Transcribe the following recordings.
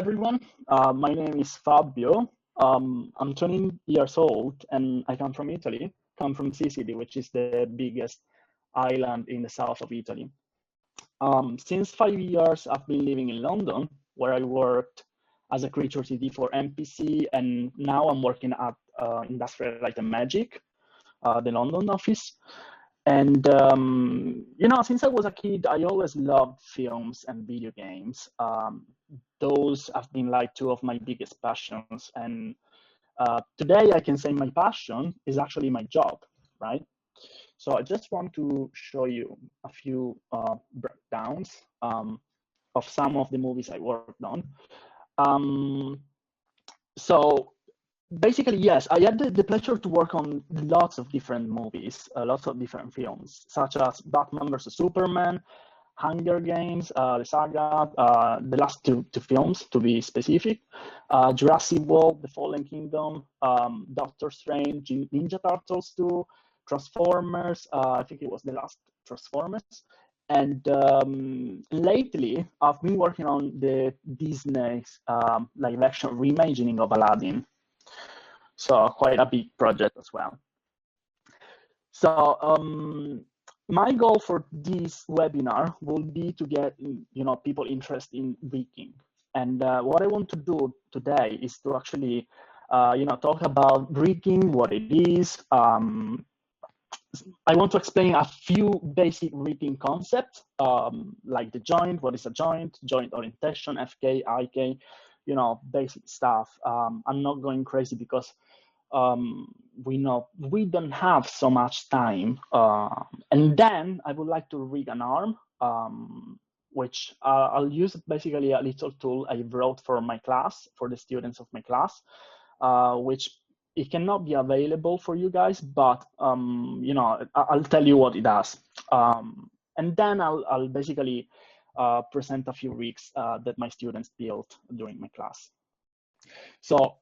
everyone. My name is Fabio. I'm 20 years old and I come from Italy, come from Sicily, which is the biggest island in the south of Italy. Since 5 years, I've been living in London, where I worked as a creature CD for MPC, and now I'm working at Industrial Light and Magic, the London office. And, since I was a kid, I always loved films and video games. Those have been like two of my biggest passions. And today I can say my passion is actually my job, right? So I just want to show you a few breakdowns of some of the movies I worked on. So basically, yes, I had the pleasure to work on lots of different movies, lots of different films, such as Batman vs. Superman, Hunger Games, the saga, the last two films, to be specific, Jurassic World, The Fallen Kingdom, Doctor Strange, Ninja Turtles 2, Transformers, I think it was the last Transformers. And lately, I've been working on the Disney's live action reimagining of Aladdin. So quite a big project as well. So my goal for this webinar will be to get people interested in rigging. And what I want to do today is to actually talk about rigging, what it is. I want to explain a few basic rigging concepts, like the joint, what is a joint orientation, FK, IK, basic stuff. I'm not going crazy because we know we don't have so much time. And then I would like to rig an arm, which I'll use basically a little tool I wrote for my class, for the students of my class, which it cannot be available for you guys, but I'll tell you what it does. And then I'll basically present a few rigs that my students built during my class. So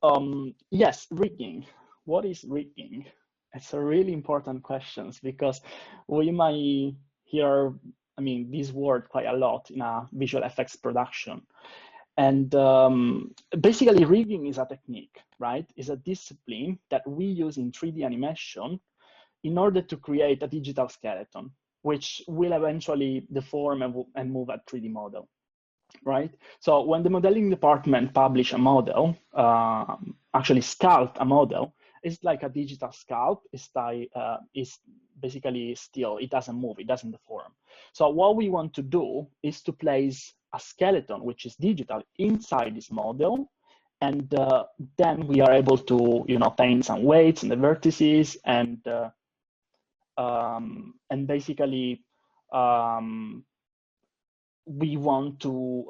yes, rigging. What is rigging? It's a really important question because we might hear, this word quite a lot in a visual effects production. And basically, rigging is a technique, right? It's a discipline that we use in 3D animation in order to create a digital skeleton, which will eventually deform and move a 3D model, right? So when the modeling department publish a model, actually sculpt a model, it's like a digital sculpt. It's basically still, it doesn't move, it doesn't deform. So what we want to do is to place a skeleton, which is digital, inside this model. And then we are able to, paint some weights in the vertices and basically, we want to,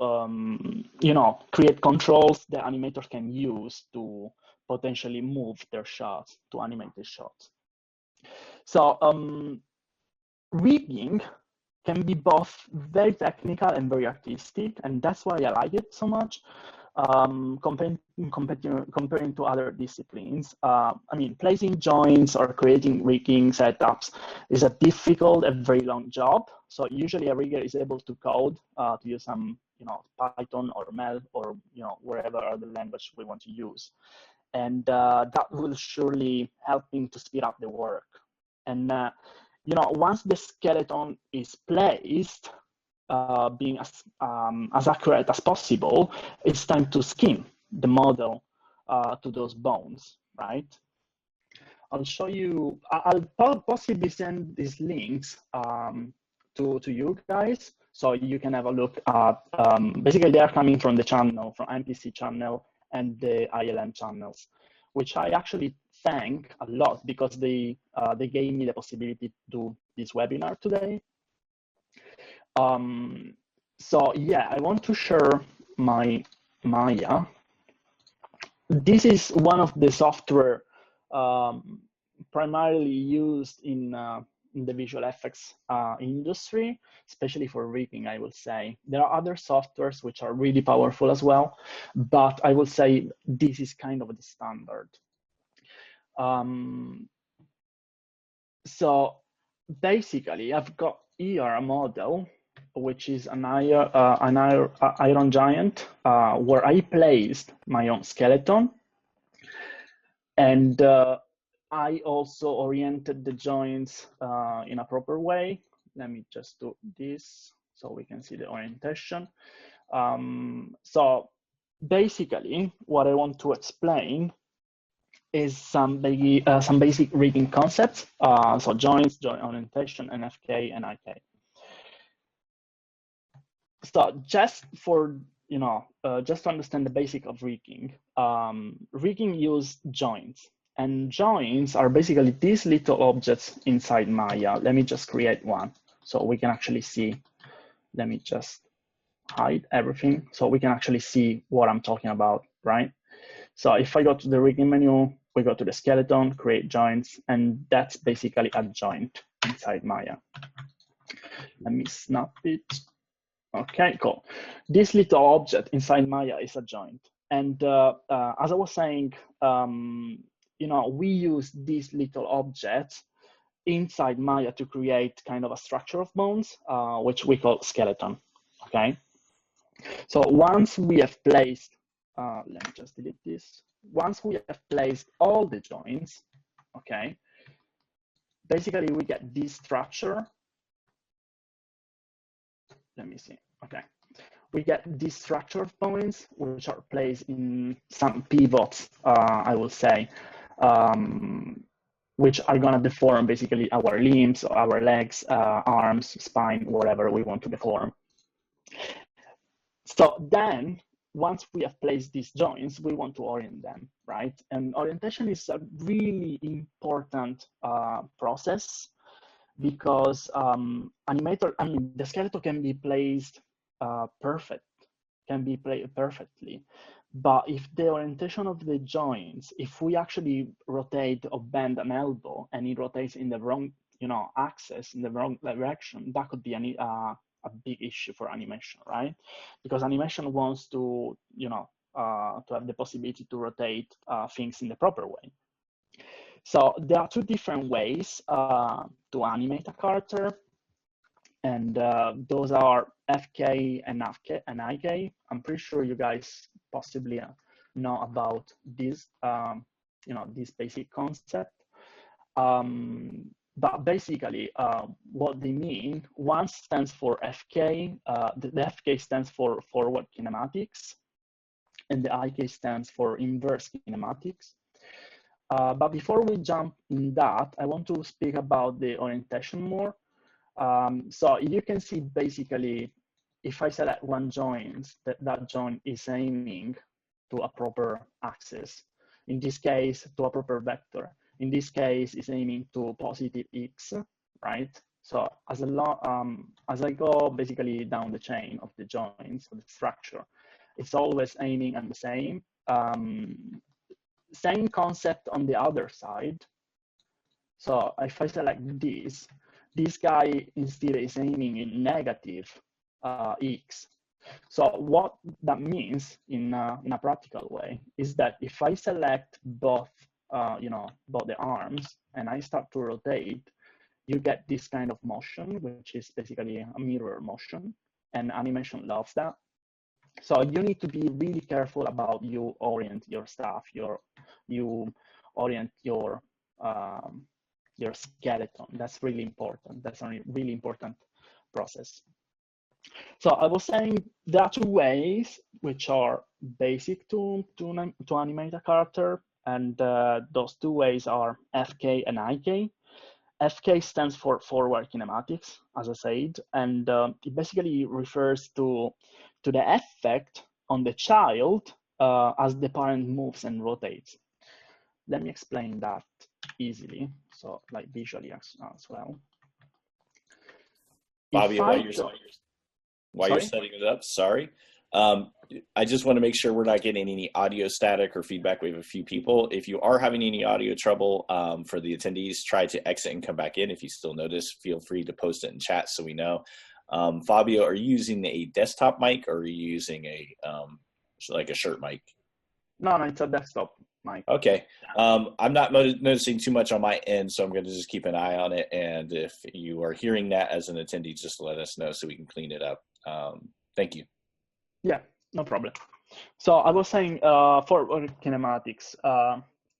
create controls the animators can use to potentially move their shots, to animate the shots. So rigging can be both very technical and very artistic, and that's why I like it so much. Comparing to other disciplines, placing joints or creating rigging setups is a difficult and very long job. So usually a rigger is able to code to use some, Python or Mel or wherever the language we want to use, and that will surely help him to speed up the work. And once the skeleton is placed, being as accurate as possible, it's time to skin the model to those bones, right? I'll show you, I'll possibly send these links to you guys, so you can have a look at, basically they're coming from the channel, from MPC channel and the ILM channels, which I actually thank a lot because they gave me the possibility to do this webinar today. So yeah, I want to share my Maya. This is one of the software primarily used in the visual effects industry, especially for rigging, I will say. There are other softwares which are really powerful as well, but I will say this is kind of the standard. So basically, I've got here a model which is an iron giant, where I placed my own skeleton. And I also oriented the joints in a proper way. Let me just do this so we can see the orientation. So basically, what I want to explain is some basic rigging concepts. So joints, joint orientation, NFK, and IK. So just for, just to understand the basic of rigging, rigging use joints. And joints are basically these little objects inside Maya. Let me just create one so we can actually see. Let me just hide everything so we can actually see what I'm talking about, right? So if I go to the rigging menu, we go to the skeleton, create joints, and that's basically a joint inside Maya. Let me snap it. Okay, cool. This little object inside Maya is a joint. And as I was saying, we use these little objects inside Maya to create kind of a structure of bones, which we call skeleton, okay? So once we have placed, let me just delete this. Once we have placed all the joints, okay, basically we get this structure. Let me see, okay. We get this structure of bones, which are placed in some pivots, I will say, which are gonna deform basically our limbs, our legs, arms, spine, whatever we want to deform. So then, once we have placed these joints, we want to orient them, right? And orientation is a really important process because the skeleton can be placed can be played perfectly. But if the orientation of the joints, if we actually rotate or bend an elbow and it rotates in the wrong, axis, in the wrong direction, that could be a big issue for animation, right? Because animation wants to, to have the possibility to rotate things in the proper way. So there are two different ways to animate a character, and those are FK and IK. I'm pretty sure you guys possibly know about this, this basic concept. But basically, what they mean, one stands for FK, the FK stands for forward kinematics, and the IK stands for inverse kinematics. But before we jump in that, I want to speak about the orientation more. So you can see basically, if I select one joint, that joint is aiming to a proper axis. In this case, to a proper vector. In this case, it's aiming to positive X, right? So as I go basically down the chain of the joints, of the structure, it's always aiming at the same. Same concept on the other side. So if I select this guy instead is aiming in negative X. So what that means in a practical way is that if I select both the arms and I start to rotate, you get this kind of motion, which is basically a mirror motion, and animation loves that. So you need to be really careful about you orient your stuff, you orient your skeleton. That's really important. That's a really important process. So I was saying there are two ways which are basic to animate a character, and those two ways are FK and IK. FK stands for forward kinematics, as I said, and it basically refers to the effect on the child as the parent moves and rotates. Let me explain that easily, so like visually as well. Fabio, while you're setting it up, sorry. I just want to make sure we're not getting any audio static or feedback. We have a few people. If you are having any audio trouble for the attendees, try to exit and come back in. If you still notice, feel free to post it in chat so we know. Fabio, are you using a desktop mic or are you using a like a shirt mic? No, it's a desktop Mike. Okay. I'm not noticing too much on my end, so I'm going to just keep an eye on it. And if you are hearing that as an attendee, just let us know so we can clean it up. Thank you. Yeah, no problem. So I was saying for kinematics,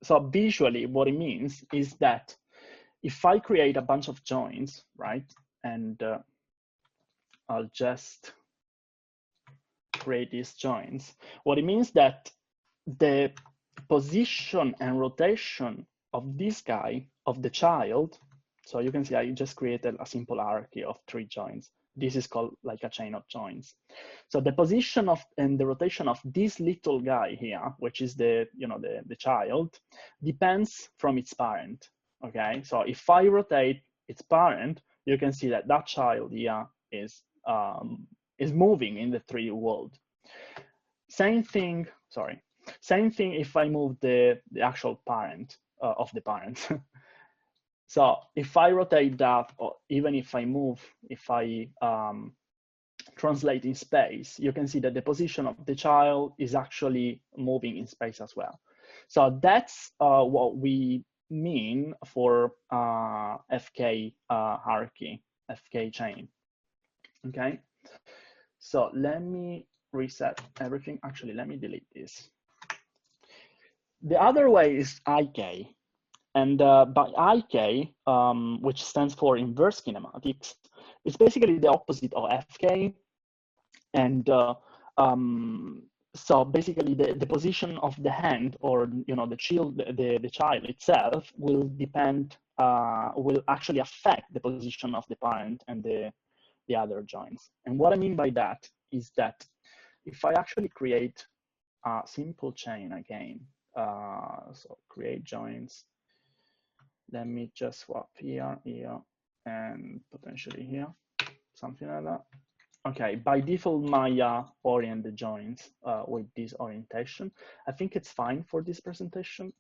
so visually what it means is that if I create a bunch of joints, right, and I'll just create these joints, what it means that the position and rotation of this guy, of the child, so you can see I just created a simple hierarchy of 3 joints. This is called like a chain of joints. So the position of and the rotation of this little guy here, which is the child, depends from its parent. Okay, so if I rotate its parent, you can see that that child here is moving in the 3D world. Same thing if I move the actual parent of the parent. So if I rotate that, or even if I translate in space, you can see that the position of the child is actually moving in space as well. So that's what we mean for FK hierarchy, FK chain. Okay, so let me reset everything. Actually, let me delete this. The other way is IK. And by IK, which stands for inverse kinematics, it's basically the opposite of FK. And so basically the position of the hand, or the child itself, will depend, will actually affect the position of the parent and the other joints. And what I mean by that is that if I actually create a simple chain again, so create joints. Let me just swap here, and potentially here, something like that. Okay, by default, Maya orient the joints with this orientation. I think it's fine for this presentation.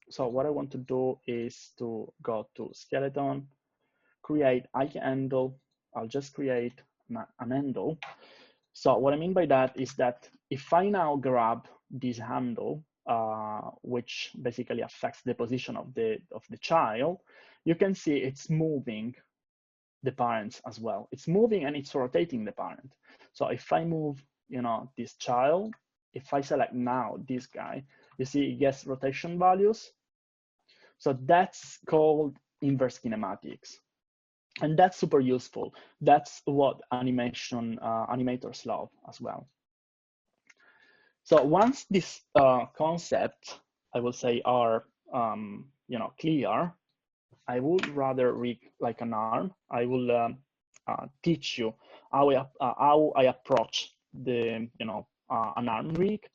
So what I want to do is to go to skeleton, create IK handle. I'll just create an handle. So what I mean by that is that if I now grab this handle, which basically affects the position of the child, you can see it's moving the parents as well. It's moving and it's rotating the parent. So if I move, this child, if I select now this guy, you see it gets rotation values. So that's called inverse kinematics. And that's super useful. That's what animators love as well. So once this concept, I will say, are clear, I would rather rig like an arm. I will teach you how I approach the an arm rig,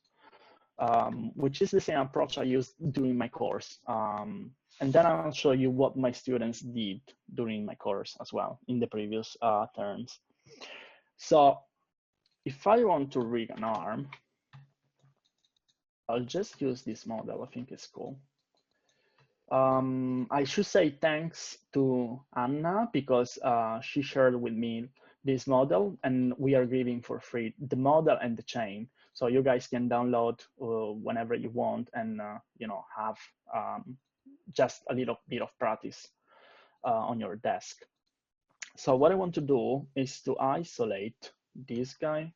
which is the same approach I used during my course. And then I'll show you what my students did during my course as well in the previous terms. So if I want to rig an arm, I'll just use this model. I think it's cool. I should say thanks to Anna, because she shared with me this model, and we are giving for free the model and the chain. So you guys can download whenever you want, and have just a little bit of practice on your desk. So what I want to do is to isolate this guy.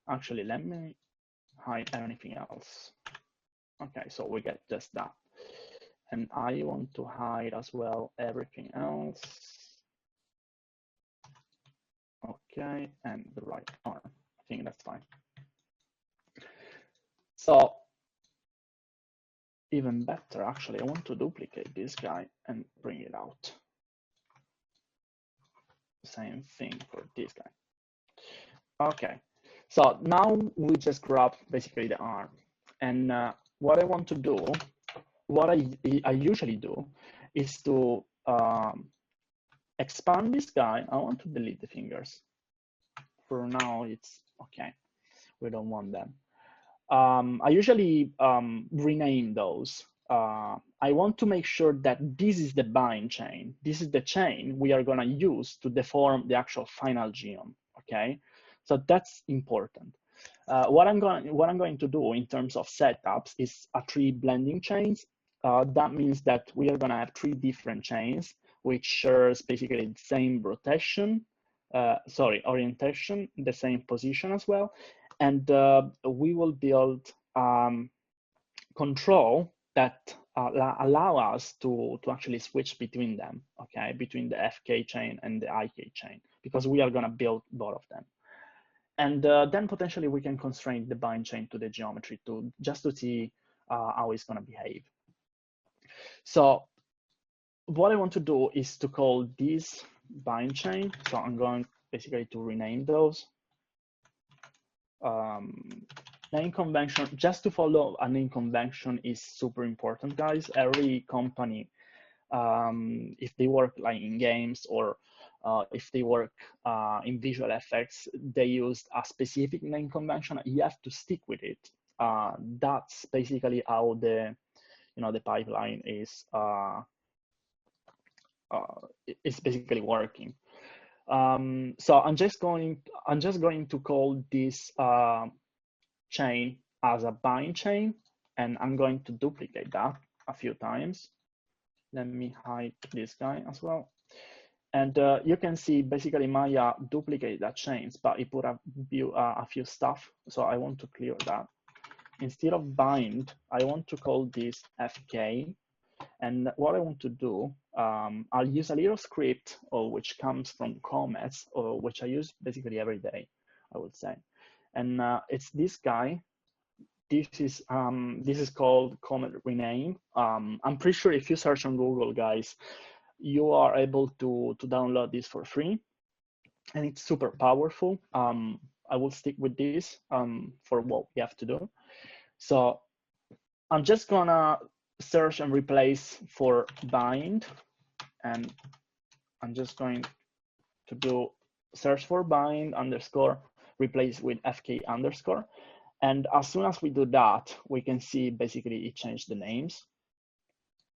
Actually, let me hide anything else. Okay, so we get just that. And I want to hide as well everything else. Okay, and the right arm. I think that's fine. So even better, actually, I want to duplicate this guy and bring it out. Same thing for this guy. Okay, so now we just grab basically the arm. And what I want to do, what I usually do is to expand this guy. I want to delete the fingers. For now, it's okay. We don't want them. I usually rename those. I want to make sure that this is the bind chain. This is the chain we are going to use to deform the actual final geom. Okay, so that's important. What I'm going to do in terms of setups is a 3 blending chains. That means that we are going to have 3 different chains, which shares basically the same rotation, orientation, the same position as well. And we will build control that allow us to actually switch between them, okay, between the FK chain and the IK chain, because we are going to build both of them. And then potentially we can constrain the bind chain to the geometry just to see how it's going to behave. So what I want to do is to call this bind chain. So I'm going basically to rename those. Name convention, just to follow a name convention is super important, guys. Every company, if they work like in games or if they work in visual effects, they use a specific name convention. You have to stick with it. That's basically how the pipeline is basically working. So I'm just going to call this chain as a bind chain, and I'm going to duplicate that a few times. Let me hide this guy as well. And you can see basically Maya duplicate that chains, but it put a few stuff. So I want to clear that. Instead of bind, I want to call this FK. And what I want to do, I'll use a little script which comes from Comet, which I use basically every day, I would say. And it's this guy. This is called Comet Rename. I'm pretty sure if you search on Google, guys, you are able to download this for free, and it's super powerful. I will stick with this for what we have to do. So I'm just gonna search and replace for bind, and I'm just going to do search for bind underscore replace with FK underscore. And as soon as we do that, we can see basically it changed the names.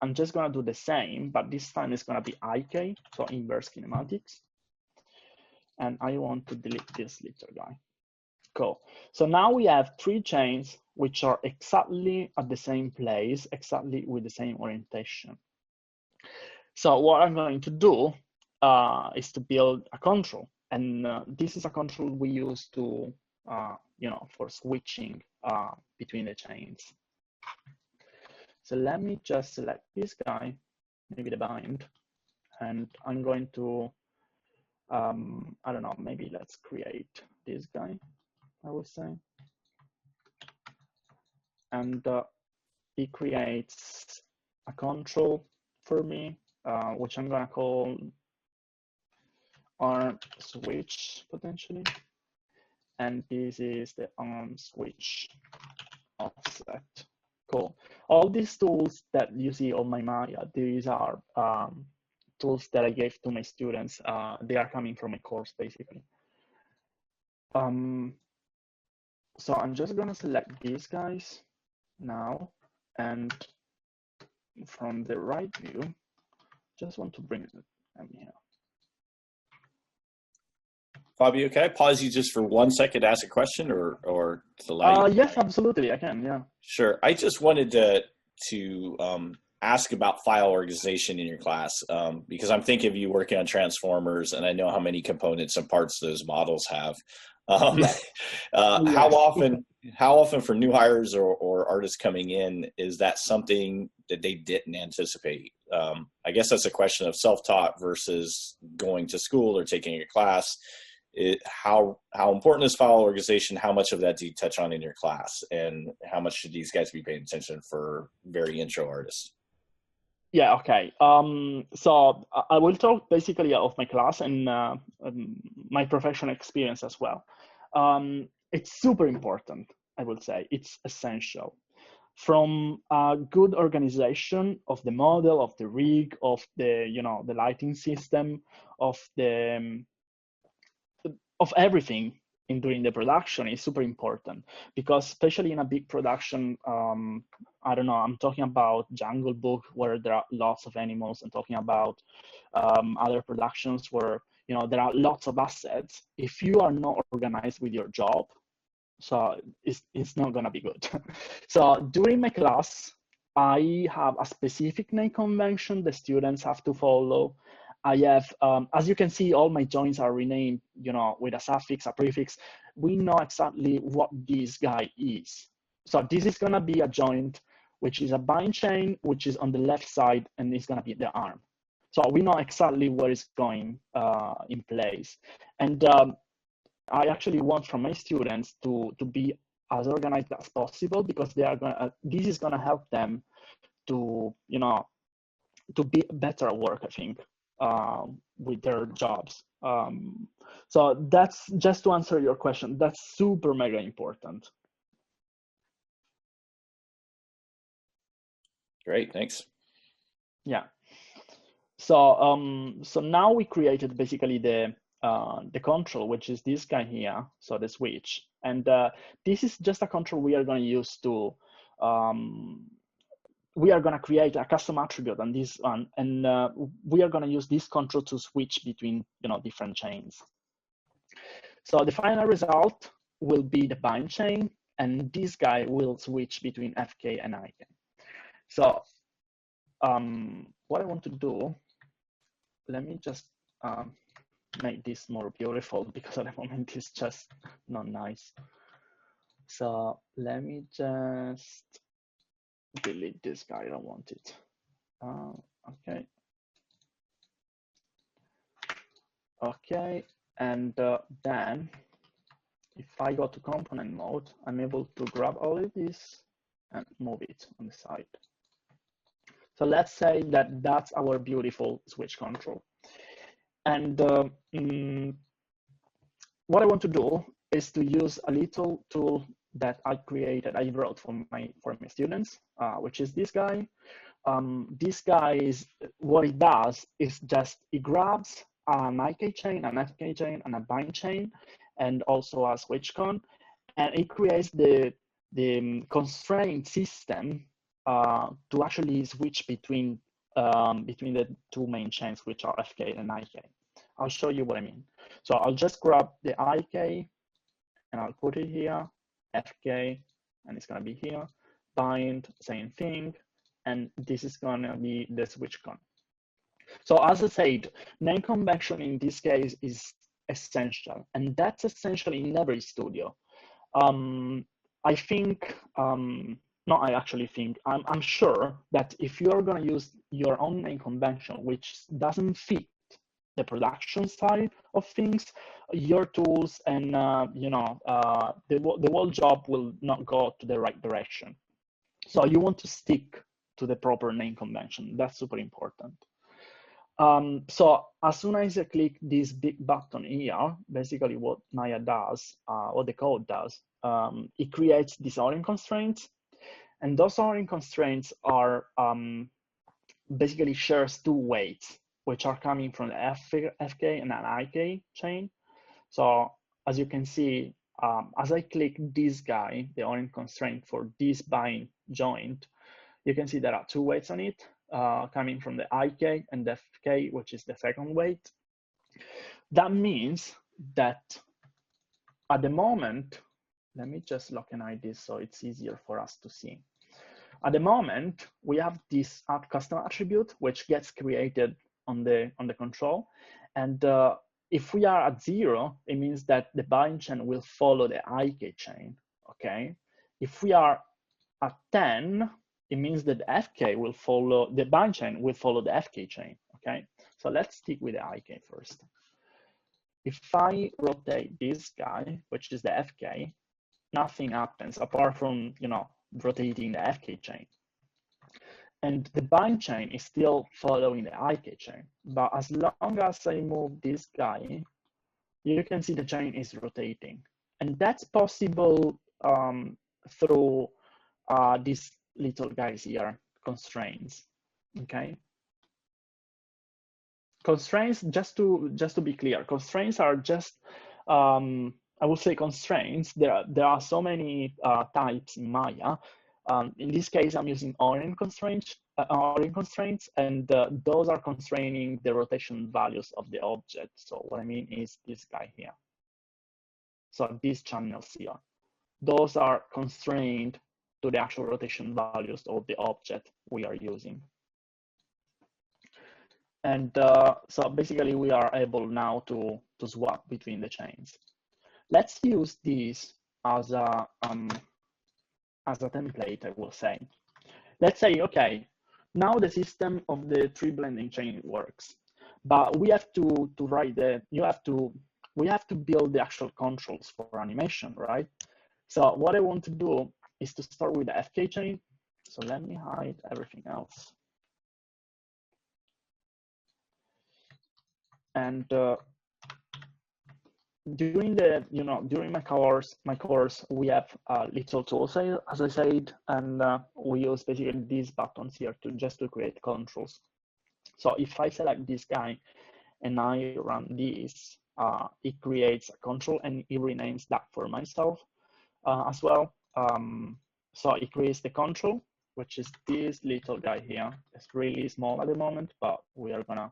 I'm just gonna do the same, but this time it's gonna be IK, so inverse kinematics. And I want to delete this little guy. Cool. So now we have 3 chains which are exactly at the same place, exactly with the same orientation. So what I'm going to do is to build a control. And this is a control we use to, for switching between the chains. So let me just select this guy, maybe the bind, and I'm going to, I don't know, maybe let's create this guy, I would say. And it creates a control for me, which I'm gonna call arm switch potentially. And this is the arm switch offset. Cool. All these tools that you see on my Maya, these are tools that I gave to my students. They are coming from a course, basically. So I'm just gonna select these guys now, and from the right view, just want to bring them here. Fabio, can I pause you just for 1 second to ask a question, or to allow you? Yes, absolutely, I can. Yeah. Sure. I just wanted to ask about file organization in your class, because I'm thinking of you working on transformers, and I know how many components and parts those models have. Yes. How often for new hires or artists coming in is that something that they didn't anticipate? I guess that's a question of self-taught versus going to school or taking a class. How important is file organization? How much of that do you touch on in your class, and how much should these guys be paying attention for very intro artists? Yeah, okay. So I will talk basically of my class and my professional experience as well. It's super important, I would say. It's essential. From a good organization of the model, of the rig, of the the lighting system, of everything in during the production is super important, because especially in a big production, I don't know, I'm talking about Jungle Book where there are lots of animals. I'm talking about other productions where there are lots of assets. If you are not organized with your job, So it's not gonna be good. So during my class, I have a specific name convention the students have to follow. I have, as you can see, all my joints are renamed, with a suffix, a prefix. We know exactly what this guy is. So this is gonna be a joint, which is a bind chain, which is on the left side, and it's gonna be the arm. So we know exactly where it's going in place. And I actually want from my students to be as organized as possible, because they are gonna. This is gonna help them to to be better at work, I think, with their jobs. So that's just to answer your question. That's super mega important. Great, thanks. Yeah. So so now we created basically the control, which is this guy here, so the switch, and this is just a control we are going to use to we are going to create a custom attribute on this one, and we are going to use this control to switch between different chains. So the final result will be the bind chain, and this guy will switch between FK and IK. So what I want to do, let me just make this more beautiful, because at the moment it's just not nice. So let me just delete this guy. I don't want it. Okay. Okay, and then if I go to component mode, I'm able to grab all of this and move it on the side. So let's say that that's our beautiful switch control. And what I want to do is to use a little tool that I wrote for my students, which is this guy. This guy is, what it does is just it grabs an IK chain, an FK chain, and a bind chain, and also a switch con, and it creates the constraint system to actually switch between the two main chains, which are FK and IK. I'll show you what I mean. So I'll just grab the IK and I'll put it here, FK, and it's gonna be here, bind, same thing, and this is gonna be the switch con. So as I said, name convention in this case is essential, and that's essential in every studio. I think, no, I actually think, I'm sure that if you're gonna use your own name convention, which doesn't fit the production side of things, your tools and the whole job will not go to the right direction. So you want to stick to the proper name convention. That's super important. So as soon as I click this big button here, basically what Maya does, what the code does, it creates these orient constraints, and those orient constraints are basically shares two weights, which are coming from the FK and an IK chain. So as you can see, as I click this guy, the orient constraint for this bind joint, you can see there are two weights on it, coming from the IK and the FK, which is the second weight. That means that at the moment, let me just localize this so it's easier for us to see. At the moment, we have this custom attribute, which gets created on the control. And if we are at 0, it means that the bind chain will follow the IK chain, okay? If we are at 10, it means that the FK will follow, the bind chain will follow the FK chain, okay? So let's stick with the IK first. If I rotate this guy, which is the FK, nothing happens apart from, rotating the FK chain. And the bind chain is still following the IK chain. But as long as I move this guy, you can see the chain is rotating. And that's possible through these little guys here, constraints, okay? Constraints, just to be clear, constraints are just, I would say constraints, there are so many types in Maya. In this case, I'm using orient constraints, and those are constraining the rotation values of the object. So what I mean is this guy here. So these channels here. those are constrained to the actual rotation values of the object we are using. And so basically we are able now to swap between the chains. Let's use this as a template, I will say. Let's say, okay, now the system of the tree blending chain works, but we have to write we have to build the actual controls for animation, right? So what I want to do is to start with the FK chain. So let me hide everything else. And during my course, we have little tools, as I said, and we use basically these buttons here to create controls. So if I select this guy and I run this, it creates a control and it renames that for myself as well. So it creates the control, which is this little guy here. It's really small at the moment, but we are gonna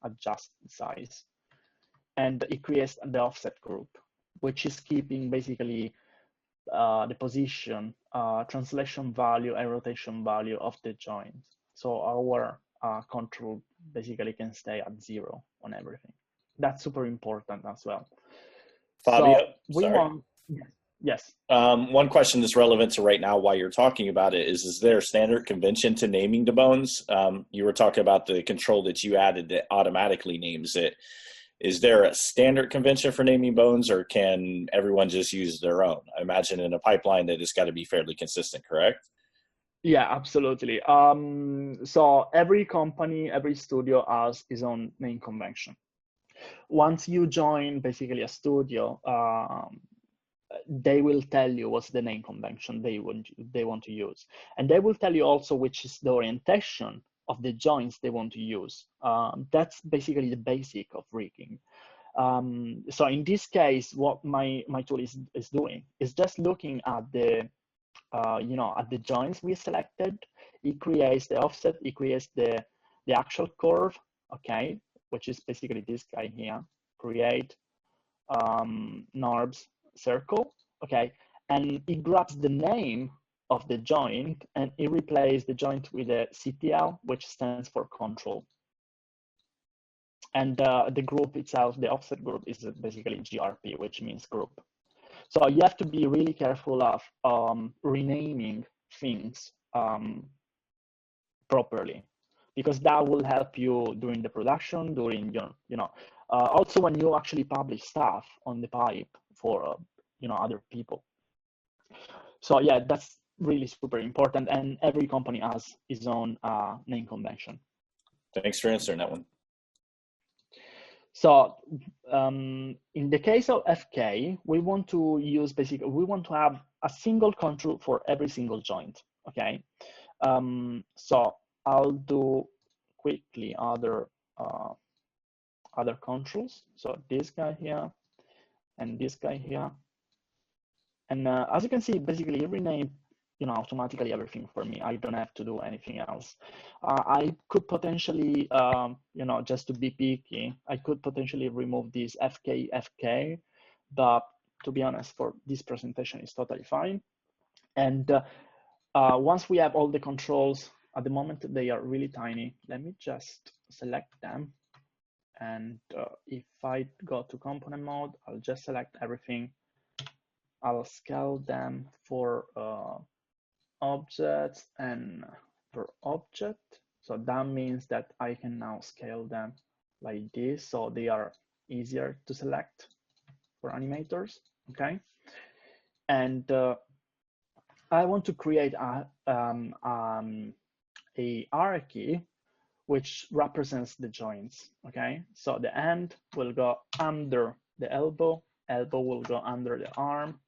adjust the size. And it creates the offset group, which is keeping basically the position, translation value, and rotation value of the joint. So our control basically can stay at 0 on everything. That's super important as well. Fabio, so sorry. Yes. One question that's relevant to right now while you're talking about it is there a standard convention to naming the bones? You were talking about the control that you added that automatically names it. Is there a standard convention for naming bones, or can everyone just use their own? I imagine in a pipeline that it's got to be fairly consistent, correct? Yeah, absolutely. So every company, every studio has its own name convention. Once you join basically a studio, they will tell you what's the name convention they want to use, and they will tell you also which is the orientation of the joints they want to use. That's basically the basic of rigging. So in this case, what my tool is doing is just looking at the at the joints we selected. It creates the offset. It creates the actual curve, okay, which is basically this guy here. Create NURBS circle, okay, and it grabs the name of the joint and it replaces the joint with a CTL, which stands for control. And the group itself, the offset group, is basically GRP, which means group. So you have to be really careful of renaming things properly, because that will help you during the production, during your, also when you actually publish stuff on the pipe for other people. So yeah, that's really super important, and every company has its own name convention. Thanks for answering that one. So in the case of FK, we want to use we want to have a single control for every single joint, okay? So I'll do quickly other controls. So this guy here and this guy here. And as you can see, basically it renamed automatically everything for me. I don't have to do anything else. I could potentially, just to be picky, I could potentially remove this FK, but to be honest, for this presentation, it's totally fine. And once we have all the controls, at the moment they are really tiny. Let me just select them. And if I go to component mode, I'll just select everything. I'll scale them for objects and per object. So that means that I can now scale them like this, so they are easier to select for animators, okay? And I want to create a hierarchy which represents the joints, okay? So the end will go under the elbow will go under the arm,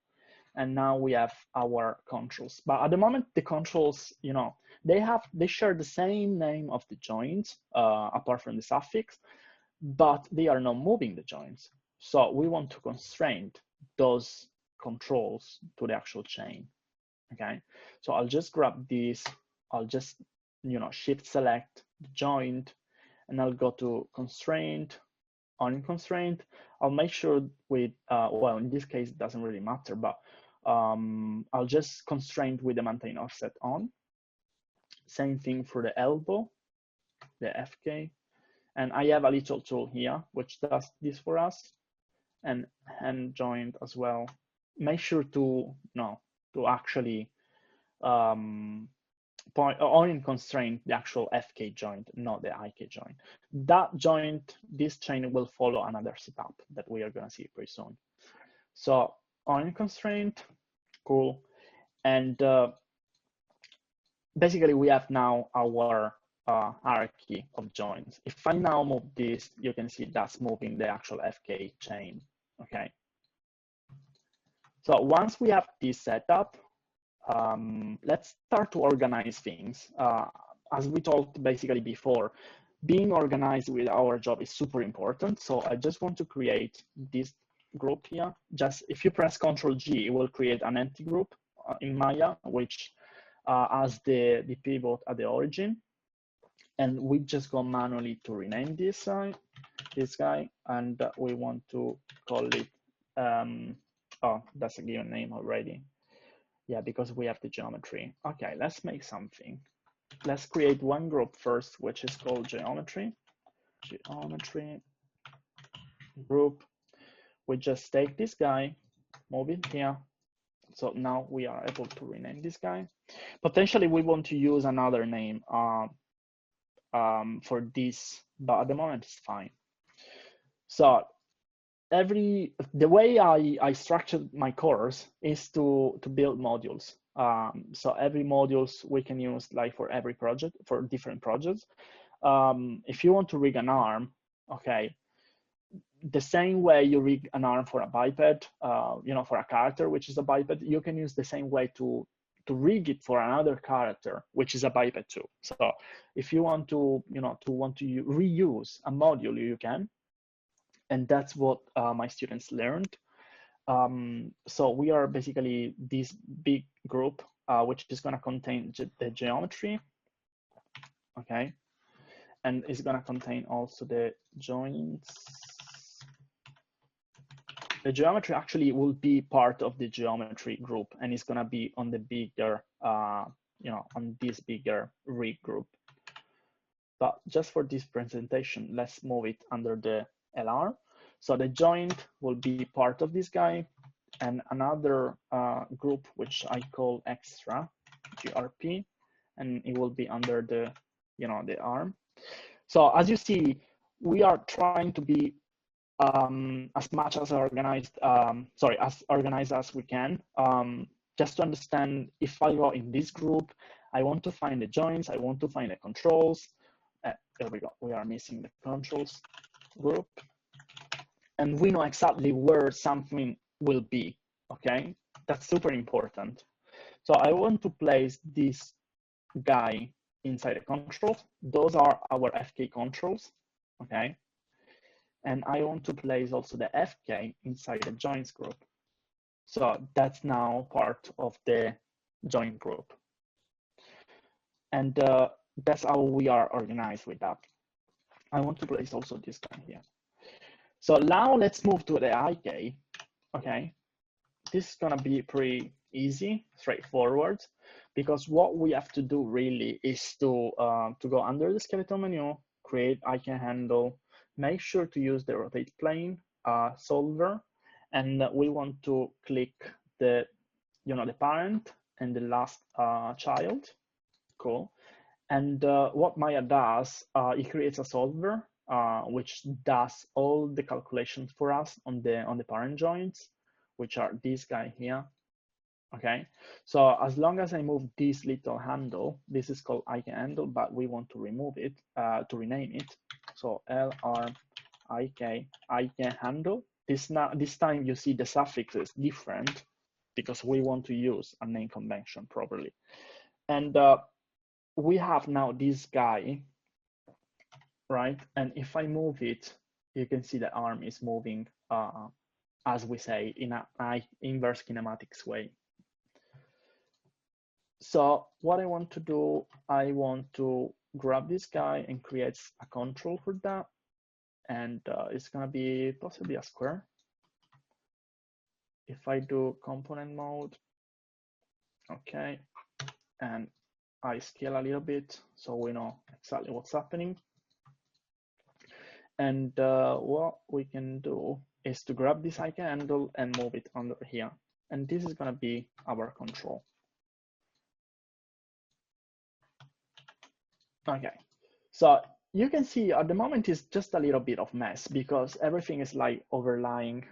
and now we have our controls. But at the moment, the controls, they share the same name of the joint, apart from the suffix, but they are not moving the joints. So we want to constrain those controls to the actual chain, okay? So I'll just grab this, I'll just, shift select the joint, and I'll go to constraint, unconstrained. I'll make sure with, well, in this case, it doesn't really matter, but I'll just constrain with the maintain offset on. Same thing for the elbow, the FK. And I have a little tool here, which does this for us, and hand joint as well. Make sure to actually point constraint the actual FK joint, not the IK joint. That joint, this chain will follow another setup that we are gonna see pretty soon. So on constraint, cool. And basically we have now our hierarchy of joints. If I now move this, you can see that's moving the actual FK chain, okay? So once we have this setup, let's start to organize things. As we talked basically before, being organized with our job is super important. So I just want to create this group here. Just if you press Ctrl G, it will create an empty group in Maya, which has the pivot at the origin. And we just go manually to rename this guy, and we want to call it, oh, that's a given name already. Yeah, because we have the geometry. Okay, let's make something. Let's create one group first, which is called geometry. Geometry group. We just take this guy, move it here. So now we are able to rename this guy. Potentially we want to use another name for this, but at the moment it's fine. So the way I structured my course is to build modules. So every modules we can use like for every project, for different projects. If you want to rig an arm, okay, the same way you rig an arm for a biped, for a character, which is a biped, you can use the same way to rig it for another character, which is a biped too. So if you want to, reuse a module, you can. And that's what my students learned. So we are basically this big group, which is going to contain the geometry, okay? And it's going to contain also the joints. The geometry actually will be part of the geometry group, and it's going to be on the bigger, on this bigger rig group. But just for this presentation, let's move it under the LR. So the joint will be part of this guy, and another group, which I call extra, GRP, and it will be under the, the arm. So as you see, we are trying to be as much as organized, as organized as we can. Just to understand, if I go in this group, I want to find the joints, I want to find the controls. There we go, we are missing the controls group. And we know exactly where something will be, okay? That's super important. So I want to place this guy inside the controls. Those are our FK controls, okay? And I want to place also the FK inside the joints group. So that's now part of the joint group. And that's how we are organized with that. I want to place also this guy here. So now let's move to the IK, okay? This is gonna be pretty easy, straightforward, because what we have to do really is to go under the skeletal menu, create IK handle, make sure to use the rotate plane solver, and we want to click the, the parent and the last child, cool. And what Maya does, it creates a solver which does all the calculations for us on the parent joints, which are this guy here. Okay, so as long as I move this little handle, this is called IK handle, but we want to remove it, to rename it. So LR IK handle. This time you see the suffix is different because we want to use a name convention properly. And we have now this guy, right? And if I move it, you can see the arm is moving, as we say, in an inverse kinematics way. So what I want to do, I want to grab this guy and create a control for that. And it's going to be possibly a square. If I do component mode, Okay, and I scale a little bit so we know exactly what's happening. And what we can do is to grab this icon handle and move it under here. And this is going to be our control. Okay, so you can see at the moment it's just a little bit of mess because everything is like overlying.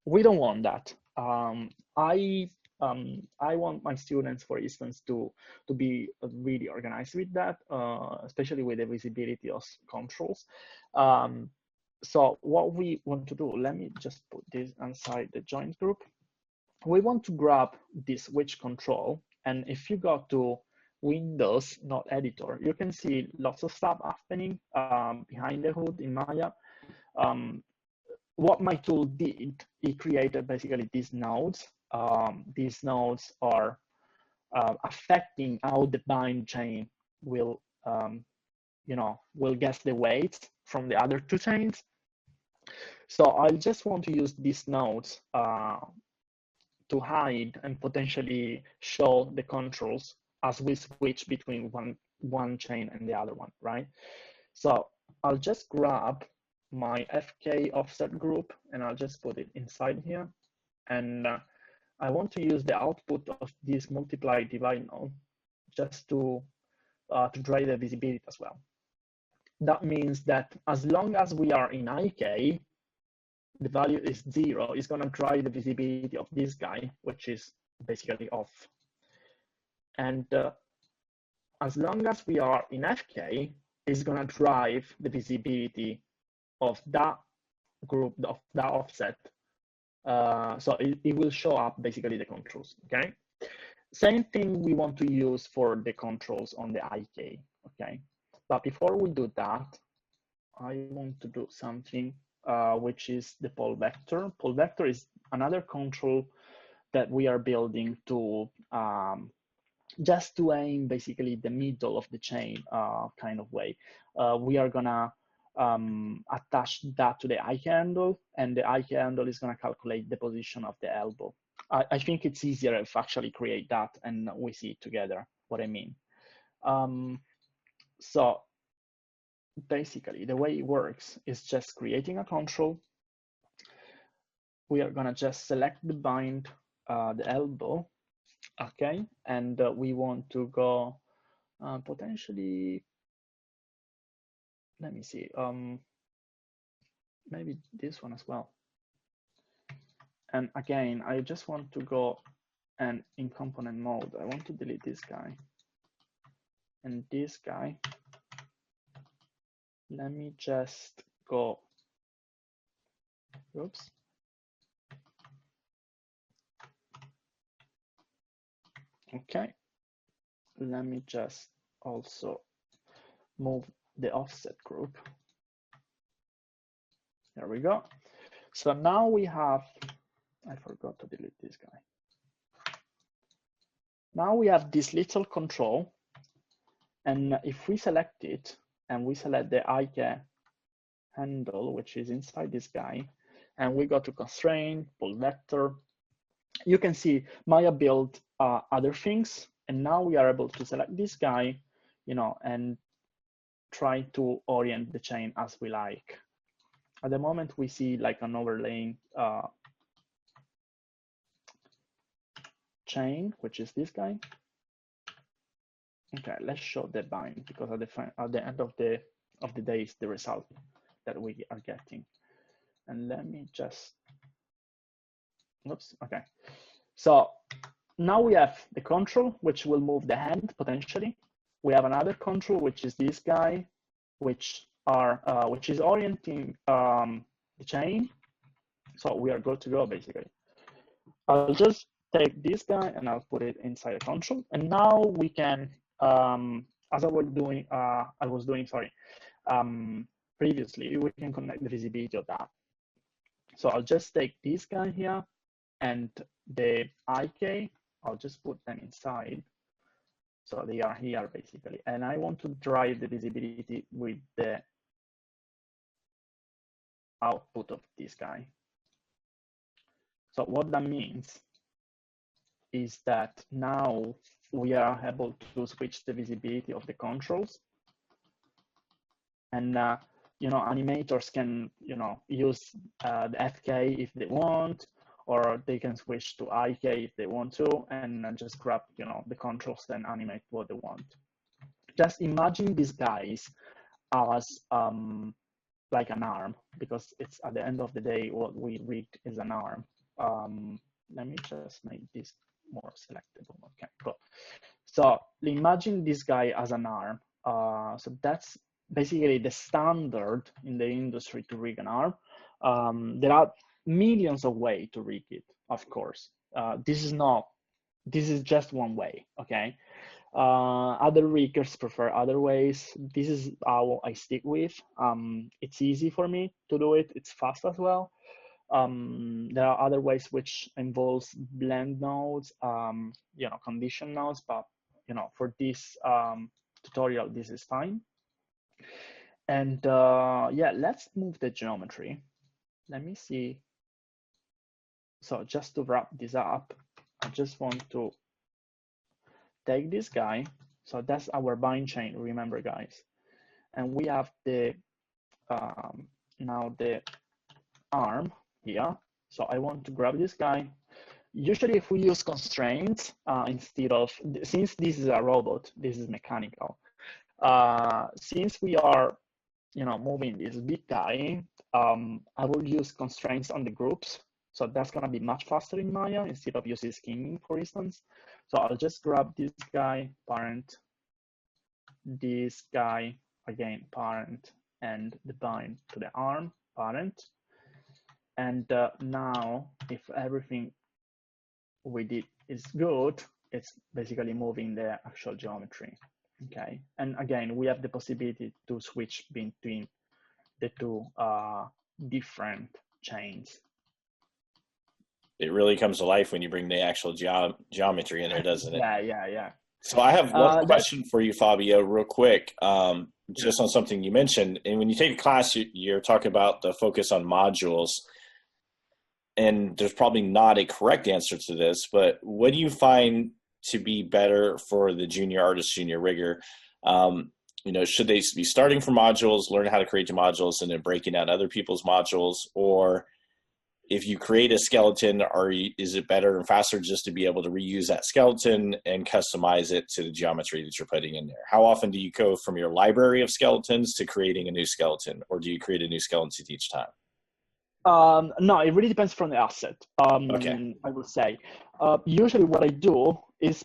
We don't want that. I want my students, for instance, to be really organized with that, especially with the visibility of controls. So what we want to do, let me just put this inside the joint group. We want to grab this switch control, and if you go to Windows, not editor, you can see lots of stuff happening behind the hood in Maya. What my tool did, it created basically these nodes. These nodes are affecting how the bind chain will, will guess the weights from the other two chains. So I just want to use these nodes to hide and potentially show the controls as we switch between one chain and the other one, right? So I'll just grab my FK offset group and I'll just put it inside here. And I want to use the output of this multiply divide node just to drive the visibility as well. That means that as long as we are in IK, the value is 0, it's going to drive the visibility of this guy, which is basically off. And as long as we are in FK, it's going to drive the visibility of that group, of that offset. So it will show up basically the controls, okay? Same thing we want to use for the controls on the IK, okay? But before we do that, I want to do something which is the pole vector. Pole vector is another control that we are building to just to aim basically the middle of the chain kind of way. We are gonna attach that to the IK handle, and the IK handle is gonna calculate the position of the elbow. I think it's easier if actually create that and we see it together, what I mean. So basically the way it works is just creating a control. We are gonna just select the bind, the elbow, okay? And we want to go potentially, let me see, maybe this one as well. And again, I just want to go and in component mode, I want to delete this guy and this guy. Let me just go, oops. Okay, let me just also move the offset group. There we go. So now we have, I forgot to delete this guy. Now we have this little control, and if we select it and we select the IK handle, which is inside this guy, and we go to constraint, pull vector, you can see Maya built other things, and now we are able to select this guy, and try to orient the chain as we like. At the moment, we see like an overlaying chain, which is this guy. Okay, let's show the bind, because at the end of the day is the result that we are getting. And let me just, oops, okay. So now we have the control, which will move the hand potentially. We have another control, which is this guy, which is orienting the chain. So we are good to go basically. I'll just take this guy and I'll put it inside a control. And now we can, as I was doing, previously, we can connect the visibility of that. So I'll just take this guy here and the IK, I'll just put them inside. So they are here basically. And I want to drive the visibility with the output of this guy. So what that means is that now we are able to switch the visibility of the controls. And, animators can, use the FK if they want, or they can switch to IK if they want to, and just grab, the controls and animate what they want. Just imagine these guys as like an arm, because it's at the end of the day, what we rigged is an arm. Let me just make this more selectable. Okay, cool. So imagine this guy as an arm. So that's basically the standard in the industry to rig an arm. There are millions of ways to rig it, of course. This is just one way, okay? Other riggers prefer other ways. This is how I stick with. It's easy for me to do it. It's fast as well. There are other ways which involves blend nodes, condition nodes, but for this tutorial, this is fine. And yeah, let's move the geometry. Let me see. So just to wrap this up, I just want to take this guy. So that's our bind chain, remember guys. And we have the now the arm here. So I want to grab this guy. Usually if we use constraints instead of, since this is a robot, this is mechanical. Since we are, moving this big guy, I will use constraints on the groups. So that's gonna be much faster in Maya instead of using scheming, for instance. So I'll just grab this guy, parent, this guy, again, parent, and the bind to the arm, parent. And now if everything we did is good, it's basically moving the actual geometry. Okay, and again, we have the possibility to switch between the two different chains. It really comes to life when you bring the actual geometry in there, doesn't it? Yeah. So I have one question for you, Fabio, real quick, just on something you mentioned. And when you take a class, you're talking about the focus on modules. And there's probably not a correct answer to this, but what do you find to be better for the junior artist, junior rigger? Should they be starting from modules, learn how to create the modules, and then breaking out other people's modules? Or if you create a skeleton, is it better and faster just to be able to reuse that skeleton and customize it to the geometry that you're putting in there? How often do you go from your library of skeletons to creating a new skeleton, or do you create a new skeleton each time? No, it really depends from the asset. Okay. I would say. Usually what I do is,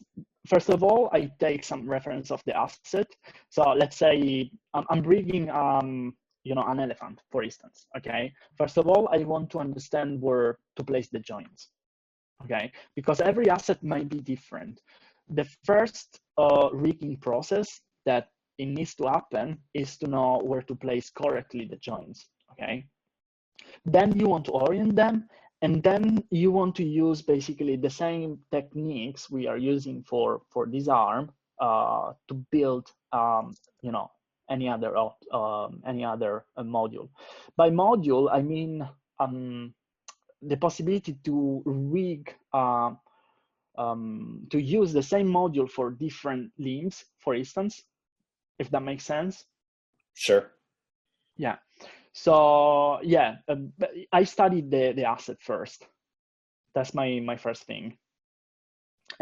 first of all, I take some reference of the asset. So let's say I'm rigging, an elephant, for instance, okay? First of all, I want to understand where to place the joints, okay? Because every asset might be different. The first rigging process that it needs to happen is to know where to place correctly the joints, okay? Then you want to orient them, and then you want to use basically the same techniques we are using for this arm to build, any other module. By module, I mean the possibility to rig, to use the same module for different limbs, for instance, if that makes sense. Sure. Yeah. So yeah, I studied the asset first. That's my first thing.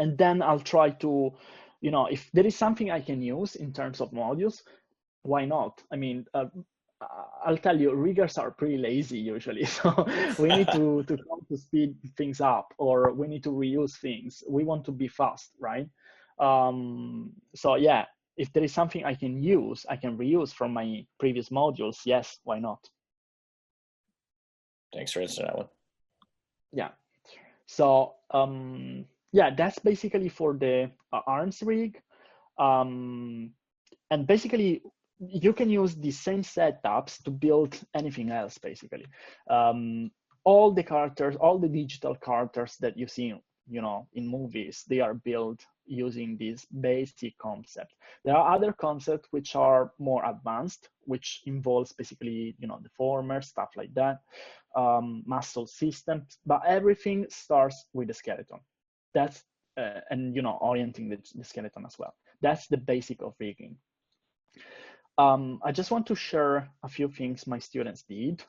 And then I'll try to, if there is something I can use in terms of modules, why not? I mean, I'll tell you, riggers are pretty lazy usually. So we need to come to speed things up, or we need to reuse things. We want to be fast, right? So yeah, if there is something I can use, I can reuse from my previous modules, yes, why not? Thanks for answering that one. Yeah. So yeah, that's basically for the arms rig. And basically, you can use the same setups to build anything else, basically. All the characters, all the digital characters that you see, in movies, they are built using this basic concept. There are other concepts which are more advanced, which involves basically, deformers, stuff like that, muscle systems, but everything starts with the skeleton. That's and orienting the skeleton as well. That's the basic of rigging. I just want to share a few things my students did.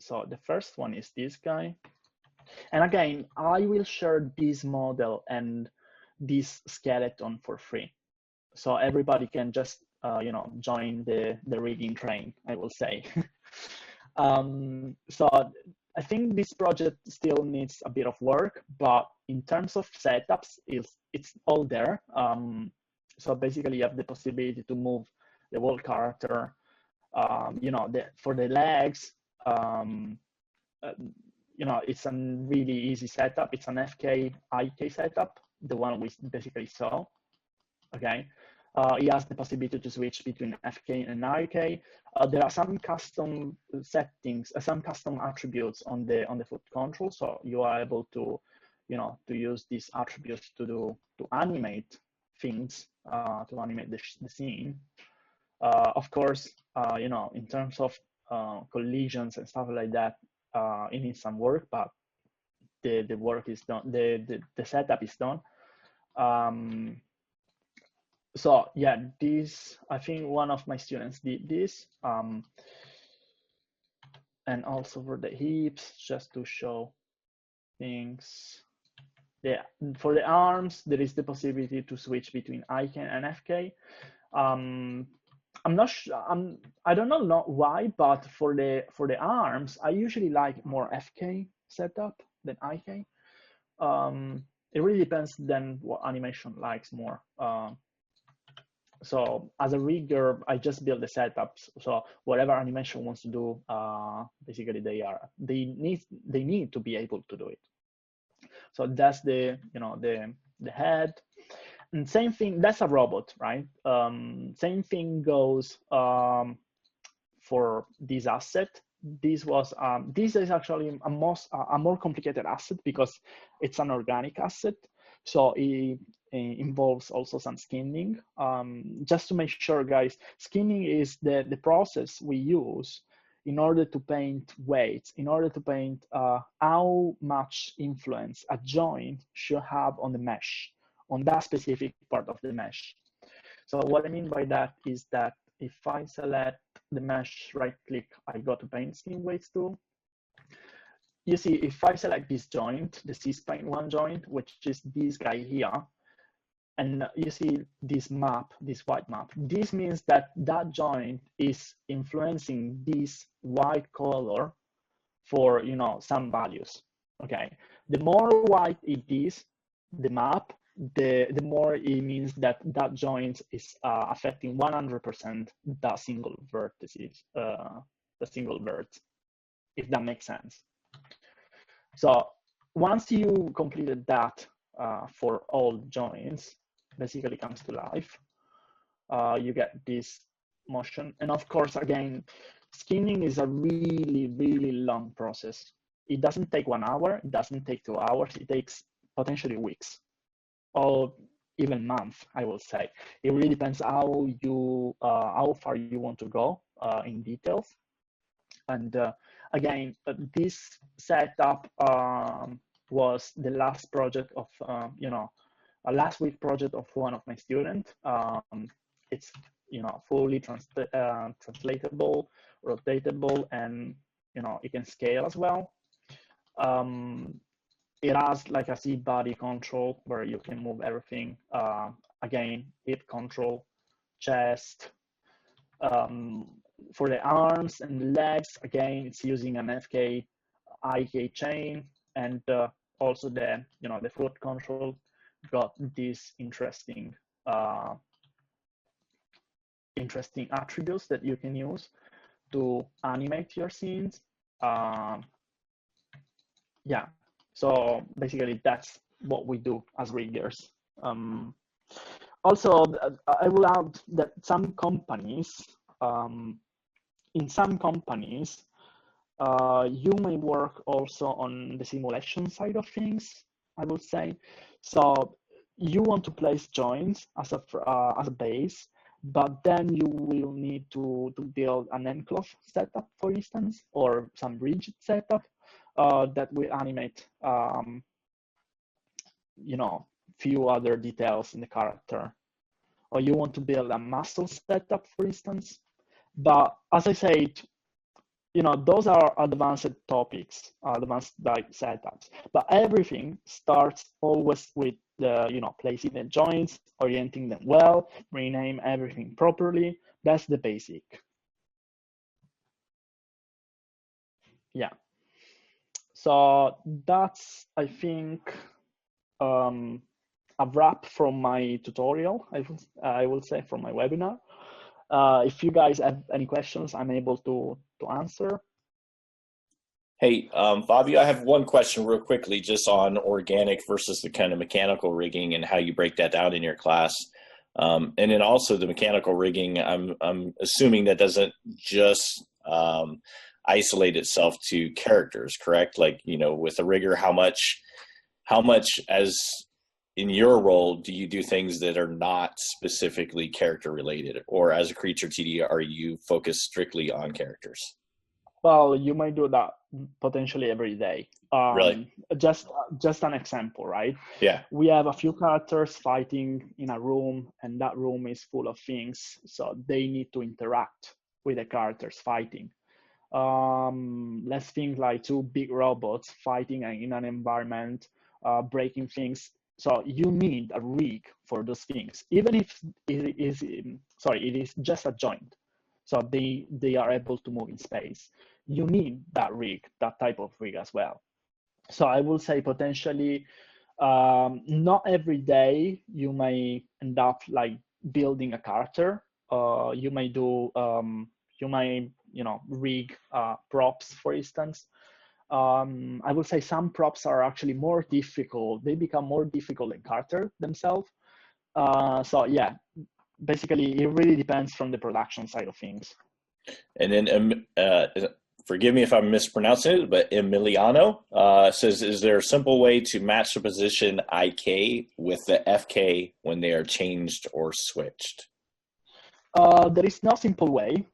So the first one is this guy. And again, I will share this model and this skeleton for free. So everybody can just, join the rigging train, I will say. So I think this project still needs a bit of work, but in terms of setups, it's all there. So basically you have the possibility to move the whole character, for the legs, it's a really easy setup. It's an FK, IK setup, the one we basically saw, okay? It has the possibility to switch between FK and IK. There are some custom settings, some custom attributes on the foot control, so you are able to, to use these attributes to animate things, to animate the scene. Of course, in terms of collisions and stuff like that, it needs some work, but the work is done. The setup is done. So yeah, this, I think one of my students did this, and also for the hips, just to show things. Yeah, for the arms, there is the possibility to switch between IK and FK. I'm not sure. I don't know why, but for the arms, I usually like more FK setup than IK. It really depends then what animation likes more. So as a rigger, I just build the setups. So whatever animation wants to do, basically they need to be able to do it. So that's the head. And same thing, that's a robot, right? Same thing goes for this asset. This is actually a more complicated asset because it's an organic asset. So it involves also some skinning. Just to make sure, guys, skinning is the process we use in order to paint weights, in order to paint how much influence a joint should have on the mesh, on that specific part of the mesh. So what I mean by that is that if I select the mesh, right click, I go to paint skin weights tool. You see, if I select this joint, the C-spine1 joint, which is this guy here, and you see this map, this white map, this means that that joint is influencing this white color for, some values, okay? The more white it is, the map, the more it means that that joint is affecting 100% the single vertices, the single vert, if that makes sense. So once you completed that for all joints, basically comes to life, you get this motion. And of course, again, skinning is a really, really long process. It doesn't take 1 hour, it doesn't take 2 hours, it takes potentially weeks, or even months, I will say. It really depends how far you want to go in details. And again, this setup was the last project of, a last week project of one of my students. It's, fully translatable, rotatable, and, it can scale as well. It has like a seat body control where you can move everything. Again, hip control, chest. For the arms and legs, again, it's using an FK IK chain, and also the foot control got these interesting attributes that you can use to animate your scenes. Yeah, so basically that's what we do as riggers. Also, I will add that some companies, in some companies, you may work also on the simulation side of things, I would say. So you want to place joints as a base, but then you will need to build an enclosed setup, for instance, or some rigid setup that will animate few other details in the character, or you want to build a muscle setup, for instance. But as I said, those are advanced topics, advanced like setups. But everything starts always with placing the joints, orienting them well, rename everything properly. That's the basic. Yeah. So that's, I think, a wrap from my tutorial, I will say, from my webinar. If you guys have any questions, I'm able to answer. Hey, Fabio, I have one question real quickly, just on organic versus the kind of mechanical rigging and how you break that down in your class. And then also the mechanical rigging, I'm assuming that doesn't just isolate itself to characters, correct? Like, with a rigger, how much as in your role do you do things that are not specifically character related, or as a creature TD, are you focused strictly on characters? Well, you might do that potentially every day. Really? Just an example, right? Yeah. We have a few characters fighting in a room, and that room is full of things, so they need to interact with the characters fighting. Let's think like two big robots fighting in an environment, breaking things. So you need a rig for those things, even if it is just a joint. So they are able to move in space. You need that rig, that type of rig as well. So I will say potentially, not every day you may end up like building a character. You may do, rig props, for instance. I would say some props are actually more difficult. They become more difficult than character themselves. So yeah, basically it really depends from the production side of things. And then forgive me if I'm mispronouncing it, but Emiliano says, is there a simple way to match the position IK with the FK when they are changed or switched? There is no simple way,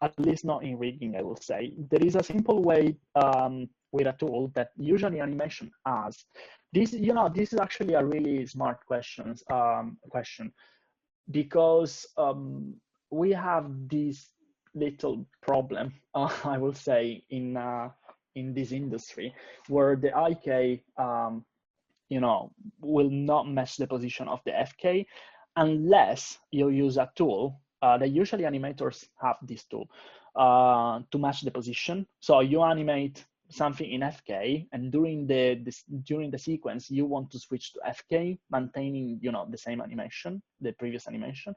at least not in rigging, I will say. There is a simple way with a tool that usually animation has. This is actually a really smart question, because we have this little problem, I will say, in this industry, where the IK, will not match the position of the FK unless you use a tool. That usually animators have this tool to match the position. So you animate something in FK, and during the sequence you want to switch to FK, maintaining the same animation, the previous animation.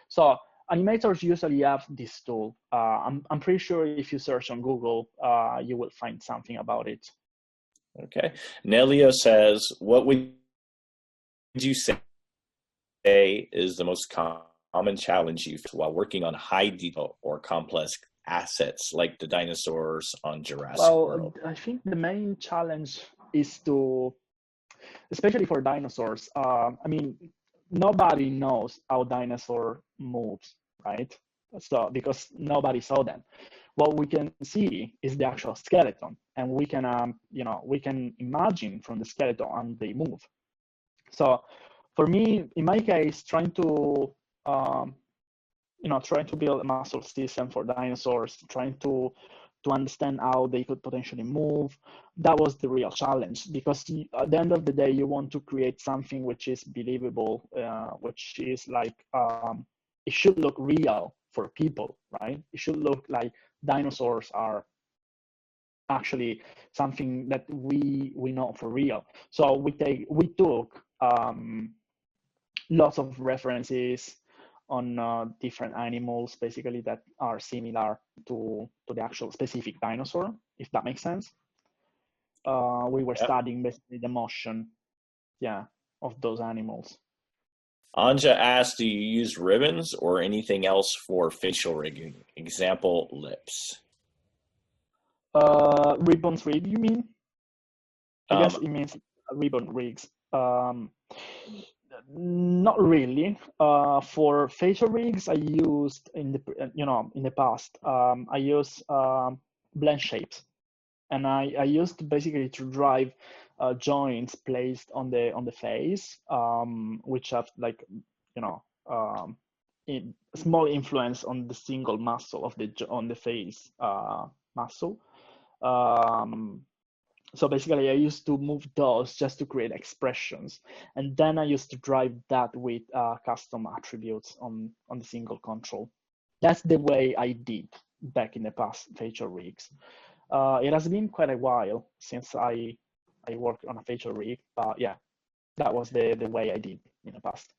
So animators usually have this tool. I'm pretty sure if you search on Google, you will find something about it. Okay. Nelio says, what would you say is the most common challenge you face while working on high detail or complex assets like the dinosaurs on Jurassic World? I think the main challenge is to, especially for dinosaurs, nobody knows how dinosaur moves, right? So because nobody saw them, what we can see is the actual skeleton, and we can imagine from the skeleton and they move. So for me, in my case, trying to build a muscle system for dinosaurs, trying to understand how they could potentially move, that was the real challenge, because at the end of the day, you want to create something which is believable, which is like, it should look real for people, right? It should look like dinosaurs are actually something that we know for real. So we took lots of references on different animals, basically, that are similar to the actual specific dinosaur, if that makes sense. We were studying basically the motion, of those animals. Anja asked, do you use ribbons or anything else for facial rigging? Example, lips. Ribbons rig, you mean? I guess it means ribbon rigs. Not really. For facial rigs, I used in the past. I use blend shapes. and I used basically to drive joints placed on the face, which have like, you know, small influence on the single muscle of on the face muscle. So basically, I used to move those just to create expressions, and then I used to drive that with custom attributes on the single control. That's the way I did back in the past feature rigs. It has been quite a while since I worked on a feature rig, but yeah, that was the way I did in the past.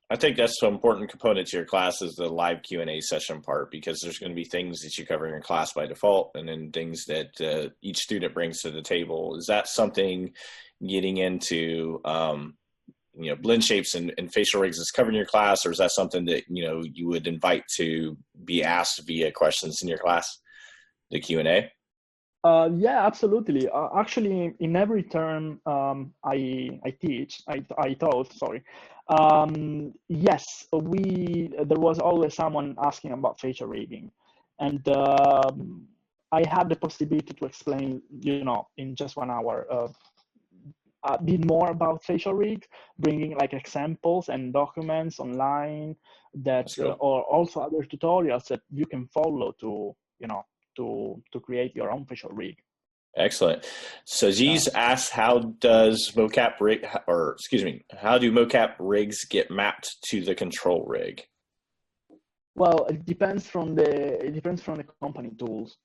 I think that's an important component to your class is the live Q&A session part, because there's going to be things that you cover in your class by default and then things that each student brings to the table. Is that something getting into, you know, blend shapes and facial rigs is covered in your class, or is that something that, you know, you would invite to be asked via questions in your class, the Q&A? Yeah, absolutely. Actually, in every term I taught, sorry. Yes, there was always someone asking about feature rigging, and I had the possibility to explain, you know, in just 1 hour, a bit more about facial rig, bringing like examples and documents online that, Cool. or also other tutorials that you can follow to, you know, to create your own facial rig. Excellent. So Aziz asks, how do mocap rigs get mapped to the control rig? Well, it depends from the company tools.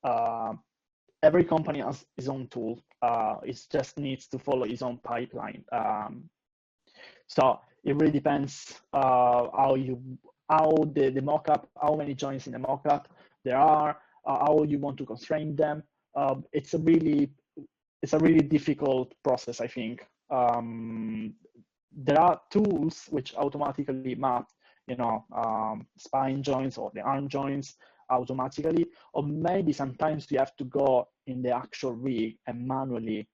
Every company has its own tool. It just needs to follow its own pipeline. So it really depends how the mockup, how many joints in the mockup there are, how you want to constrain them. It's a really difficult process, I think. There are tools which automatically map, you know, spine joints or the arm joints automatically, or maybe sometimes you have to go in the actual rig and manually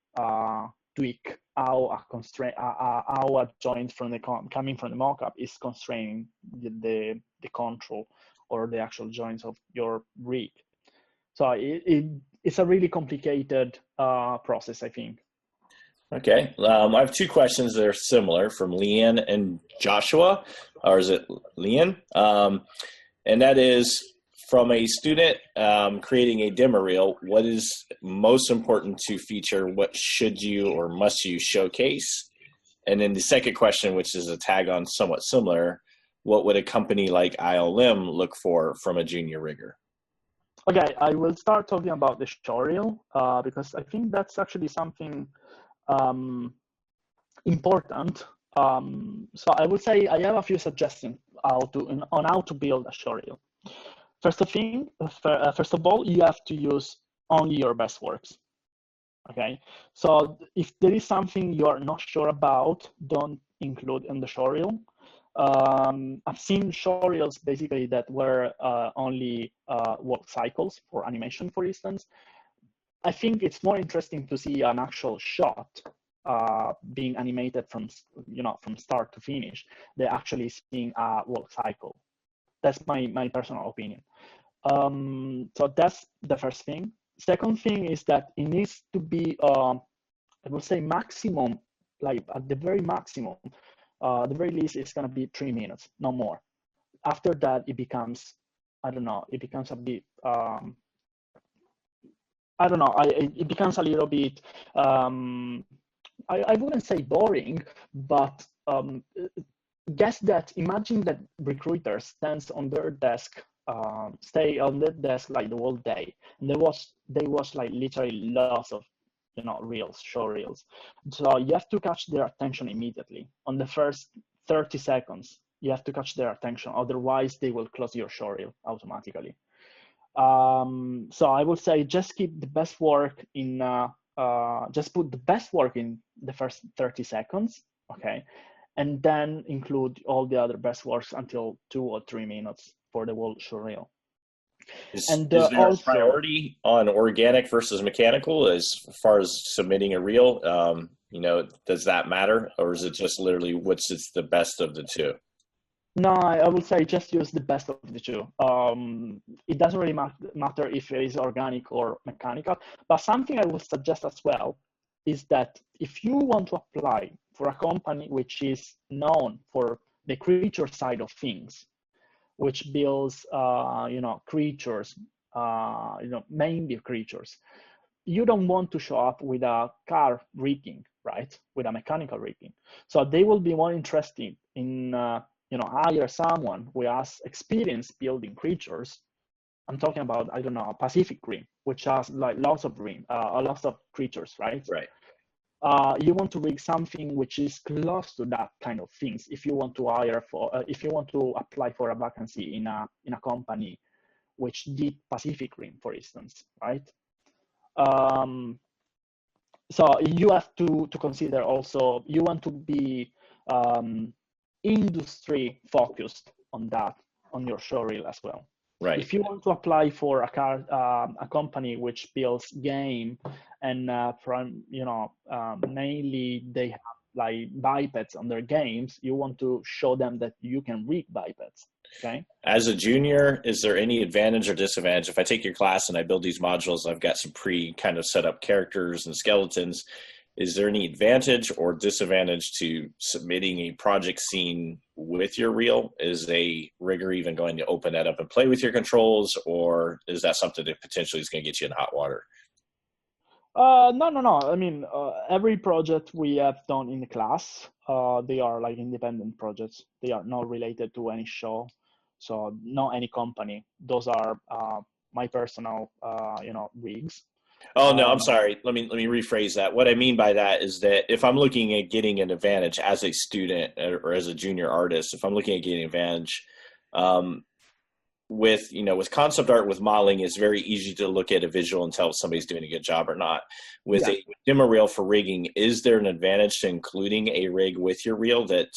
tweak how a joint from coming from the mockup is constraining the control or the actual joints of your rig. So it's a really complicated process, I think. Okay. I have two questions that are similar from Leanne and Joshua, or is it Leanne? And that is, from a student creating a demo reel, what is most important to feature? What should you or must you showcase? And then the second question, which is a tag on somewhat similar, what would a company like ILM look for from a junior rigger? Okay, I will start talking about the show reel because I think that's actually something important. So I would say I have a few suggestions on how to build a show reel. First of all, you have to use only your best works. Okay, so if there is something you are not sure about, don't include in the show reel. I've seen show reels basically that were only work cycles for animation, for instance. I think it's more interesting to see an actual shot being animated from start to finish than actually seeing a work cycle. That's my personal opinion. So that's the first thing. Second thing is that it needs to be, I would say maximum, like at the very maximum, the very least it's gonna be 3 minutes, no more. After that, it becomes, I don't know, it becomes a bit, I don't know, it becomes a little bit, I wouldn't say boring, but guess that, imagine that recruiter stands on their desk, stay on their desk like the whole day, and they watch like literally lots of, you know, reels, show reels. So you have to catch their attention immediately. On the first 30 seconds, you have to catch their attention, otherwise they will close your show reel automatically. So I would say just keep the best work in, just put the best work in the first 30 seconds, okay? And then include all the other best works until 2 or 3 minutes for the whole show reel. Is there also a priority on organic versus mechanical as far as submitting a reel? You know, does that matter, or is it just literally which is the best of the two? No, I would say just use the best of the two. It doesn't really matter if it is organic or mechanical, but something I would suggest as well is that if you want to apply for a company which is known for the creature side of things, which builds, creatures, mainly creatures, you don't want to show up with a car rigging, right? With a mechanical rigging. So they will be more interested in, hire someone who has experience building creatures. I'm talking about, I don't know, Pacific Rim, which has like lots of lots of creatures, right? Right. You want to rig something which is close to that kind of things. If you want to hire for, if you want to apply for a vacancy in a company which did Pacific Rim, for instance, right? So you have to consider also, you want to be industry focused on that, on your showreel as well. Right. If you want to apply for a company which builds game and mainly they have like bipeds on their games, you want to show them that you can rig bipeds. Okay. As a junior, is there any advantage or disadvantage if I take your class and I build these modules? I've got some kind of set up characters and skeletons. Is there any advantage or disadvantage to submitting a project scene with your reel? Is a rigger even going to open that up and play with your controls, or is that something that potentially is going to get you in hot water? No. I mean, every project we have done in the class, they are like independent projects. They are not related to any show. So not any company. Those are my personal, rigs. Oh no, I'm sorry. Let me rephrase that. What I mean by that is that if I'm looking at getting an advantage as a student or as a junior artist, if I'm looking at getting an advantage, with concept art, with modeling, it's very easy to look at a visual and tell if somebody's doing a good job or not. With a demo reel for rigging, is there an advantage to including a rig with your reel that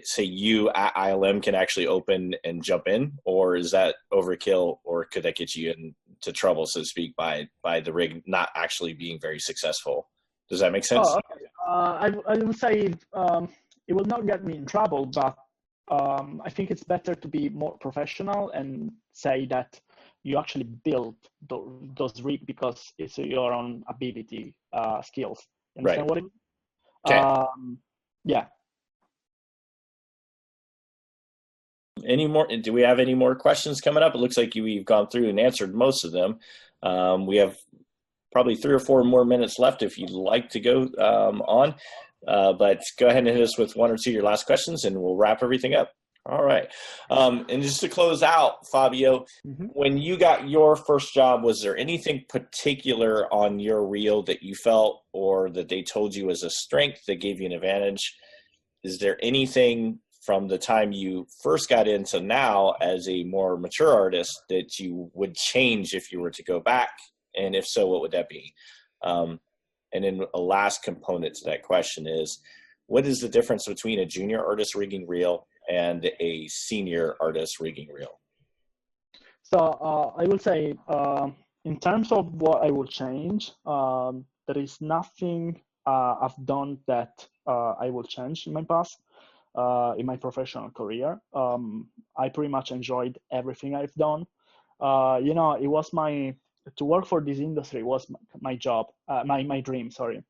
say you at ILM can actually open and jump in, or is that overkill, or could that get you into trouble, so to speak, by the rig not actually being very successful? Does that make sense? Oh, okay. I would say it will not get me in trouble, but I think it's better to be more professional and say that you actually build those rigs because it's your own ability, skills. You understand what I mean? Okay. Yeah. Any more? Do we have any more questions coming up? It looks like we've gone through and answered most of them. We have probably 3 or 4 more minutes left if you'd like to go on. But go ahead and hit us with 1 or 2 of your last questions, and we'll wrap everything up. All right. And just to close out, Fabio, when you got your first job, was there anything particular on your reel that you felt or that they told you was a strength that gave you an advantage? Is there anything from the time you first got into now as a more mature artist that you would change if you were to go back? And if so, what would that be? And then a last component to that question is, what is the difference between a junior artist rigging reel and a senior artist rigging reel? So I will say, in terms of what I will change, there is nothing I've done that I will change in my past, in my professional career. I pretty much enjoyed everything I've done. It was to work for this industry was my job, my dream, sorry.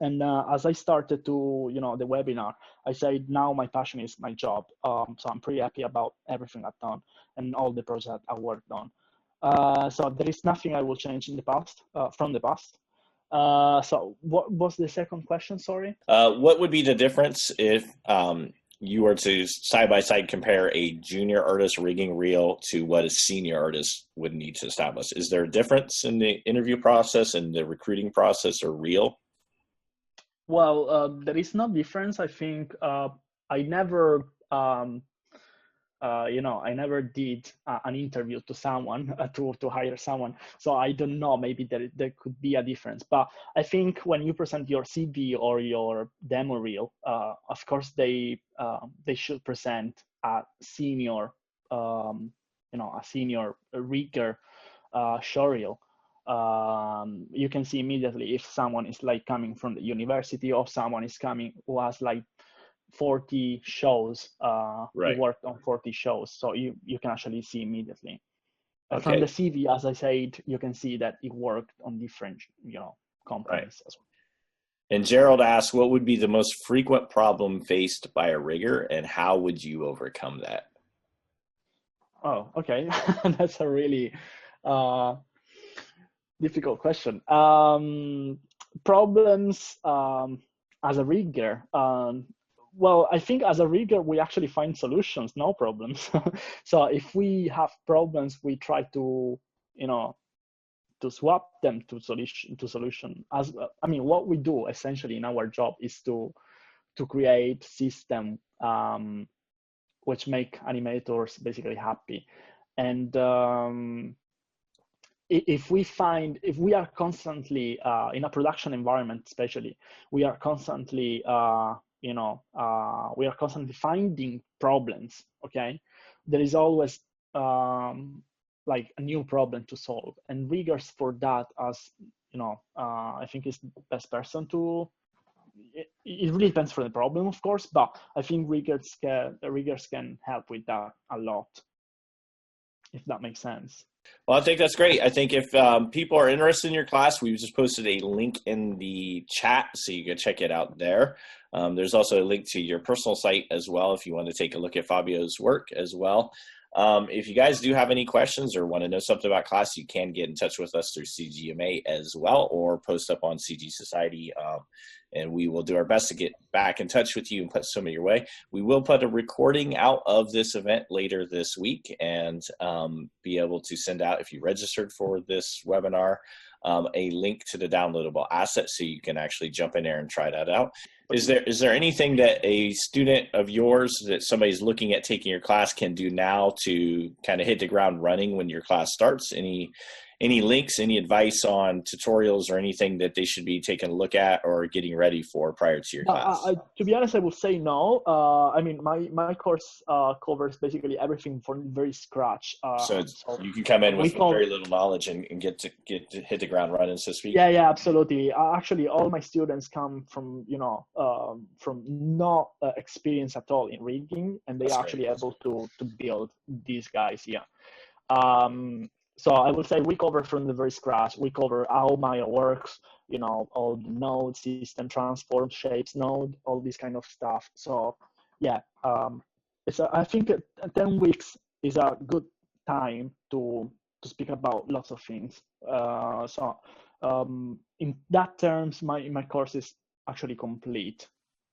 And as I started to, the webinar, I said, now my passion is my job. So I'm pretty happy about everything I've done and all the projects I worked on. So there is nothing I will change in the past, from the past. So what was the second question, sorry? What would be the difference if you were to side-by-side compare a junior artist rigging reel to what a senior artist would need to establish? Is there a difference in the interview process and the recruiting process or reel? Well, there is no difference. I think I never, I never did an interview to someone to hire someone. So I don't know, maybe there could be a difference. But I think when you present your CV or your demo reel, of course they should present a senior, a senior rigger showreel. You can see immediately if someone is like coming from the university or someone is coming who has like 40 shows. Right. He worked on 40 shows, so you can actually see immediately. Okay. From the CV, as I said, you can see that he worked on different, companies as well. And Gerald asks, what would be the most frequent problem faced by a rigger, and how would you overcome that? Oh, okay. That's a really difficult question. Problems as a rigger. Well, I think as a rigger, we actually find solutions, no problems. So if we have problems, we try to, to swap them to solution. What we do essentially in our job is to create system which make animators basically happy. And if we are constantly in a production environment, especially, we are constantly finding problems. Okay, there is always like a new problem to solve, and riggers for that, as I think is the best person to. It really depends for the problem, of course, but I think riggers can help with that a lot, if that makes sense. Well, I think that's great. I think if people are interested in your class, we just posted a link in the chat, so you can check it out there. There's also a link to your personal site as well, if you want to take a look at Fabio's work as well. If you guys do have any questions or want to know something about class, you can get in touch with us through CGMA as well, or post up on CG Society, and we will do our best to get back in touch with you and put some of your way. We will put a recording out of this event later this week, and be able to send out, if you registered for this webinar, a link to the downloadable asset, so you can actually jump in there and try that out. Is there anything that a student of yours that somebody's looking at taking your class can do now to kind of hit the ground running when your class starts? Any links, any advice on tutorials or anything that they should be taking a look at or getting ready for prior to your class? To be honest, I will say no. My course covers basically everything from very scratch. So you can come in with very little knowledge and get to hit the ground running, so to speak. Yeah, absolutely. Actually, all my students come from from no experience at all in rigging, and they're actually able to build these guys. Yeah. So I would say we cover from the very scratch. We cover how Maya works, all the node, system, transform, shapes, node, all this kind of stuff. So yeah, I think 10 weeks is a good time to speak about lots of things. In that terms, my course is actually complete.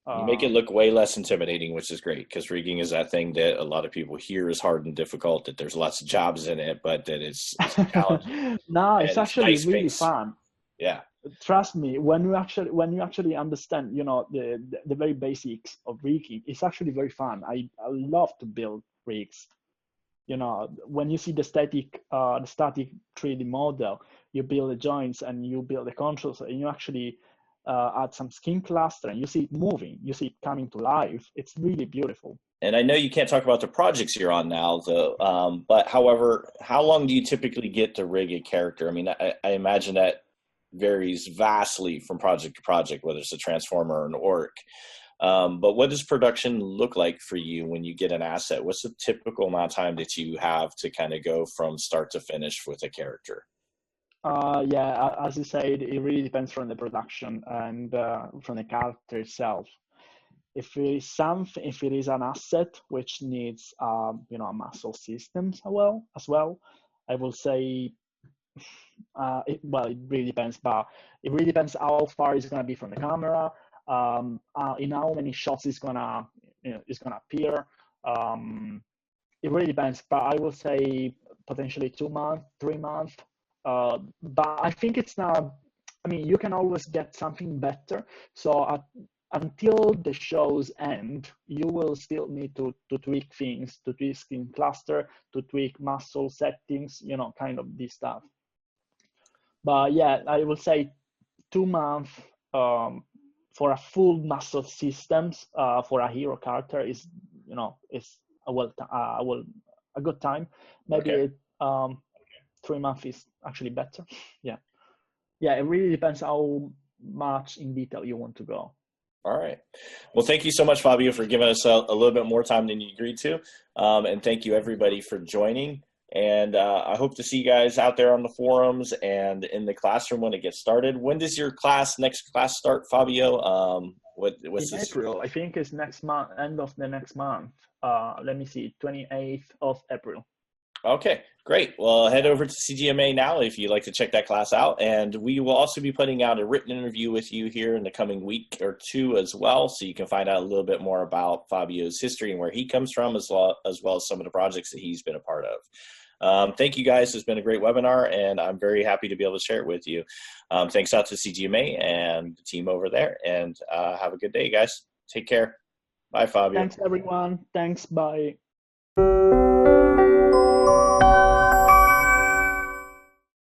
You make it look way less intimidating, which is great, because rigging is that thing that a lot of people hear is hard and difficult, that there's lots of jobs in it, but that it's challenging. No, it's actually nice really fun. Yeah. Trust me, when you actually understand, the very basics of rigging, it's actually very fun. I love to build rigs. When you see the static 3D model, you build the joints and you build the controls, and you actually add some skin cluster, and you see it moving, you see it coming to life. It's really beautiful. And I know you can't talk about the projects you're on now, though, but however, how long do you typically get to rig a character? I mean, I imagine that varies vastly from project to project, whether it's a transformer or an orc. But what does production look like for you when you get an asset? What's the typical amount of time that you have to kind of go from start to finish with a character? Yeah, as you said, it really depends from the production and from the character itself. If it is an asset which needs, a muscle system as well, I will say, it really depends, but it really depends how far it's gonna be from the camera, in how many shots it's gonna appear. It really depends, but I will say potentially 2 months, 3 months. But I think it's not. You can always get something better. So until the shows end, you will still need to tweak things, to tweak skin cluster, to tweak muscle settings, kind of this stuff. But yeah, I will say 2 months for a full muscle systems for a hero character is a good time. Maybe 3 months is actually better. Yeah, it really depends how much in detail you want to go. All right. Well, thank you so much, Fabio, for giving us a little bit more time than you agreed to. And thank you, everybody, for joining. And I hope to see you guys out there on the forums and in the classroom when it gets started. When does your next class start, Fabio? What's in this? April, I think it's next month, end of the next month. Let me see, 28th of April. Okay, great. Well, head over to CGMA now if you'd like to check that class out. And we will also be putting out a written interview with you here in the coming week or two as well, so you can find out a little bit more about Fabio's history and where he comes from, as well as some of the projects that he's been a part of. Thank you, guys. It's been a great webinar, and I'm very happy to be able to share it with you. Thanks out to CGMA and the team over there, and have a good day, guys. Take care. Bye, Fabio. Thanks, everyone. Thanks. Bye.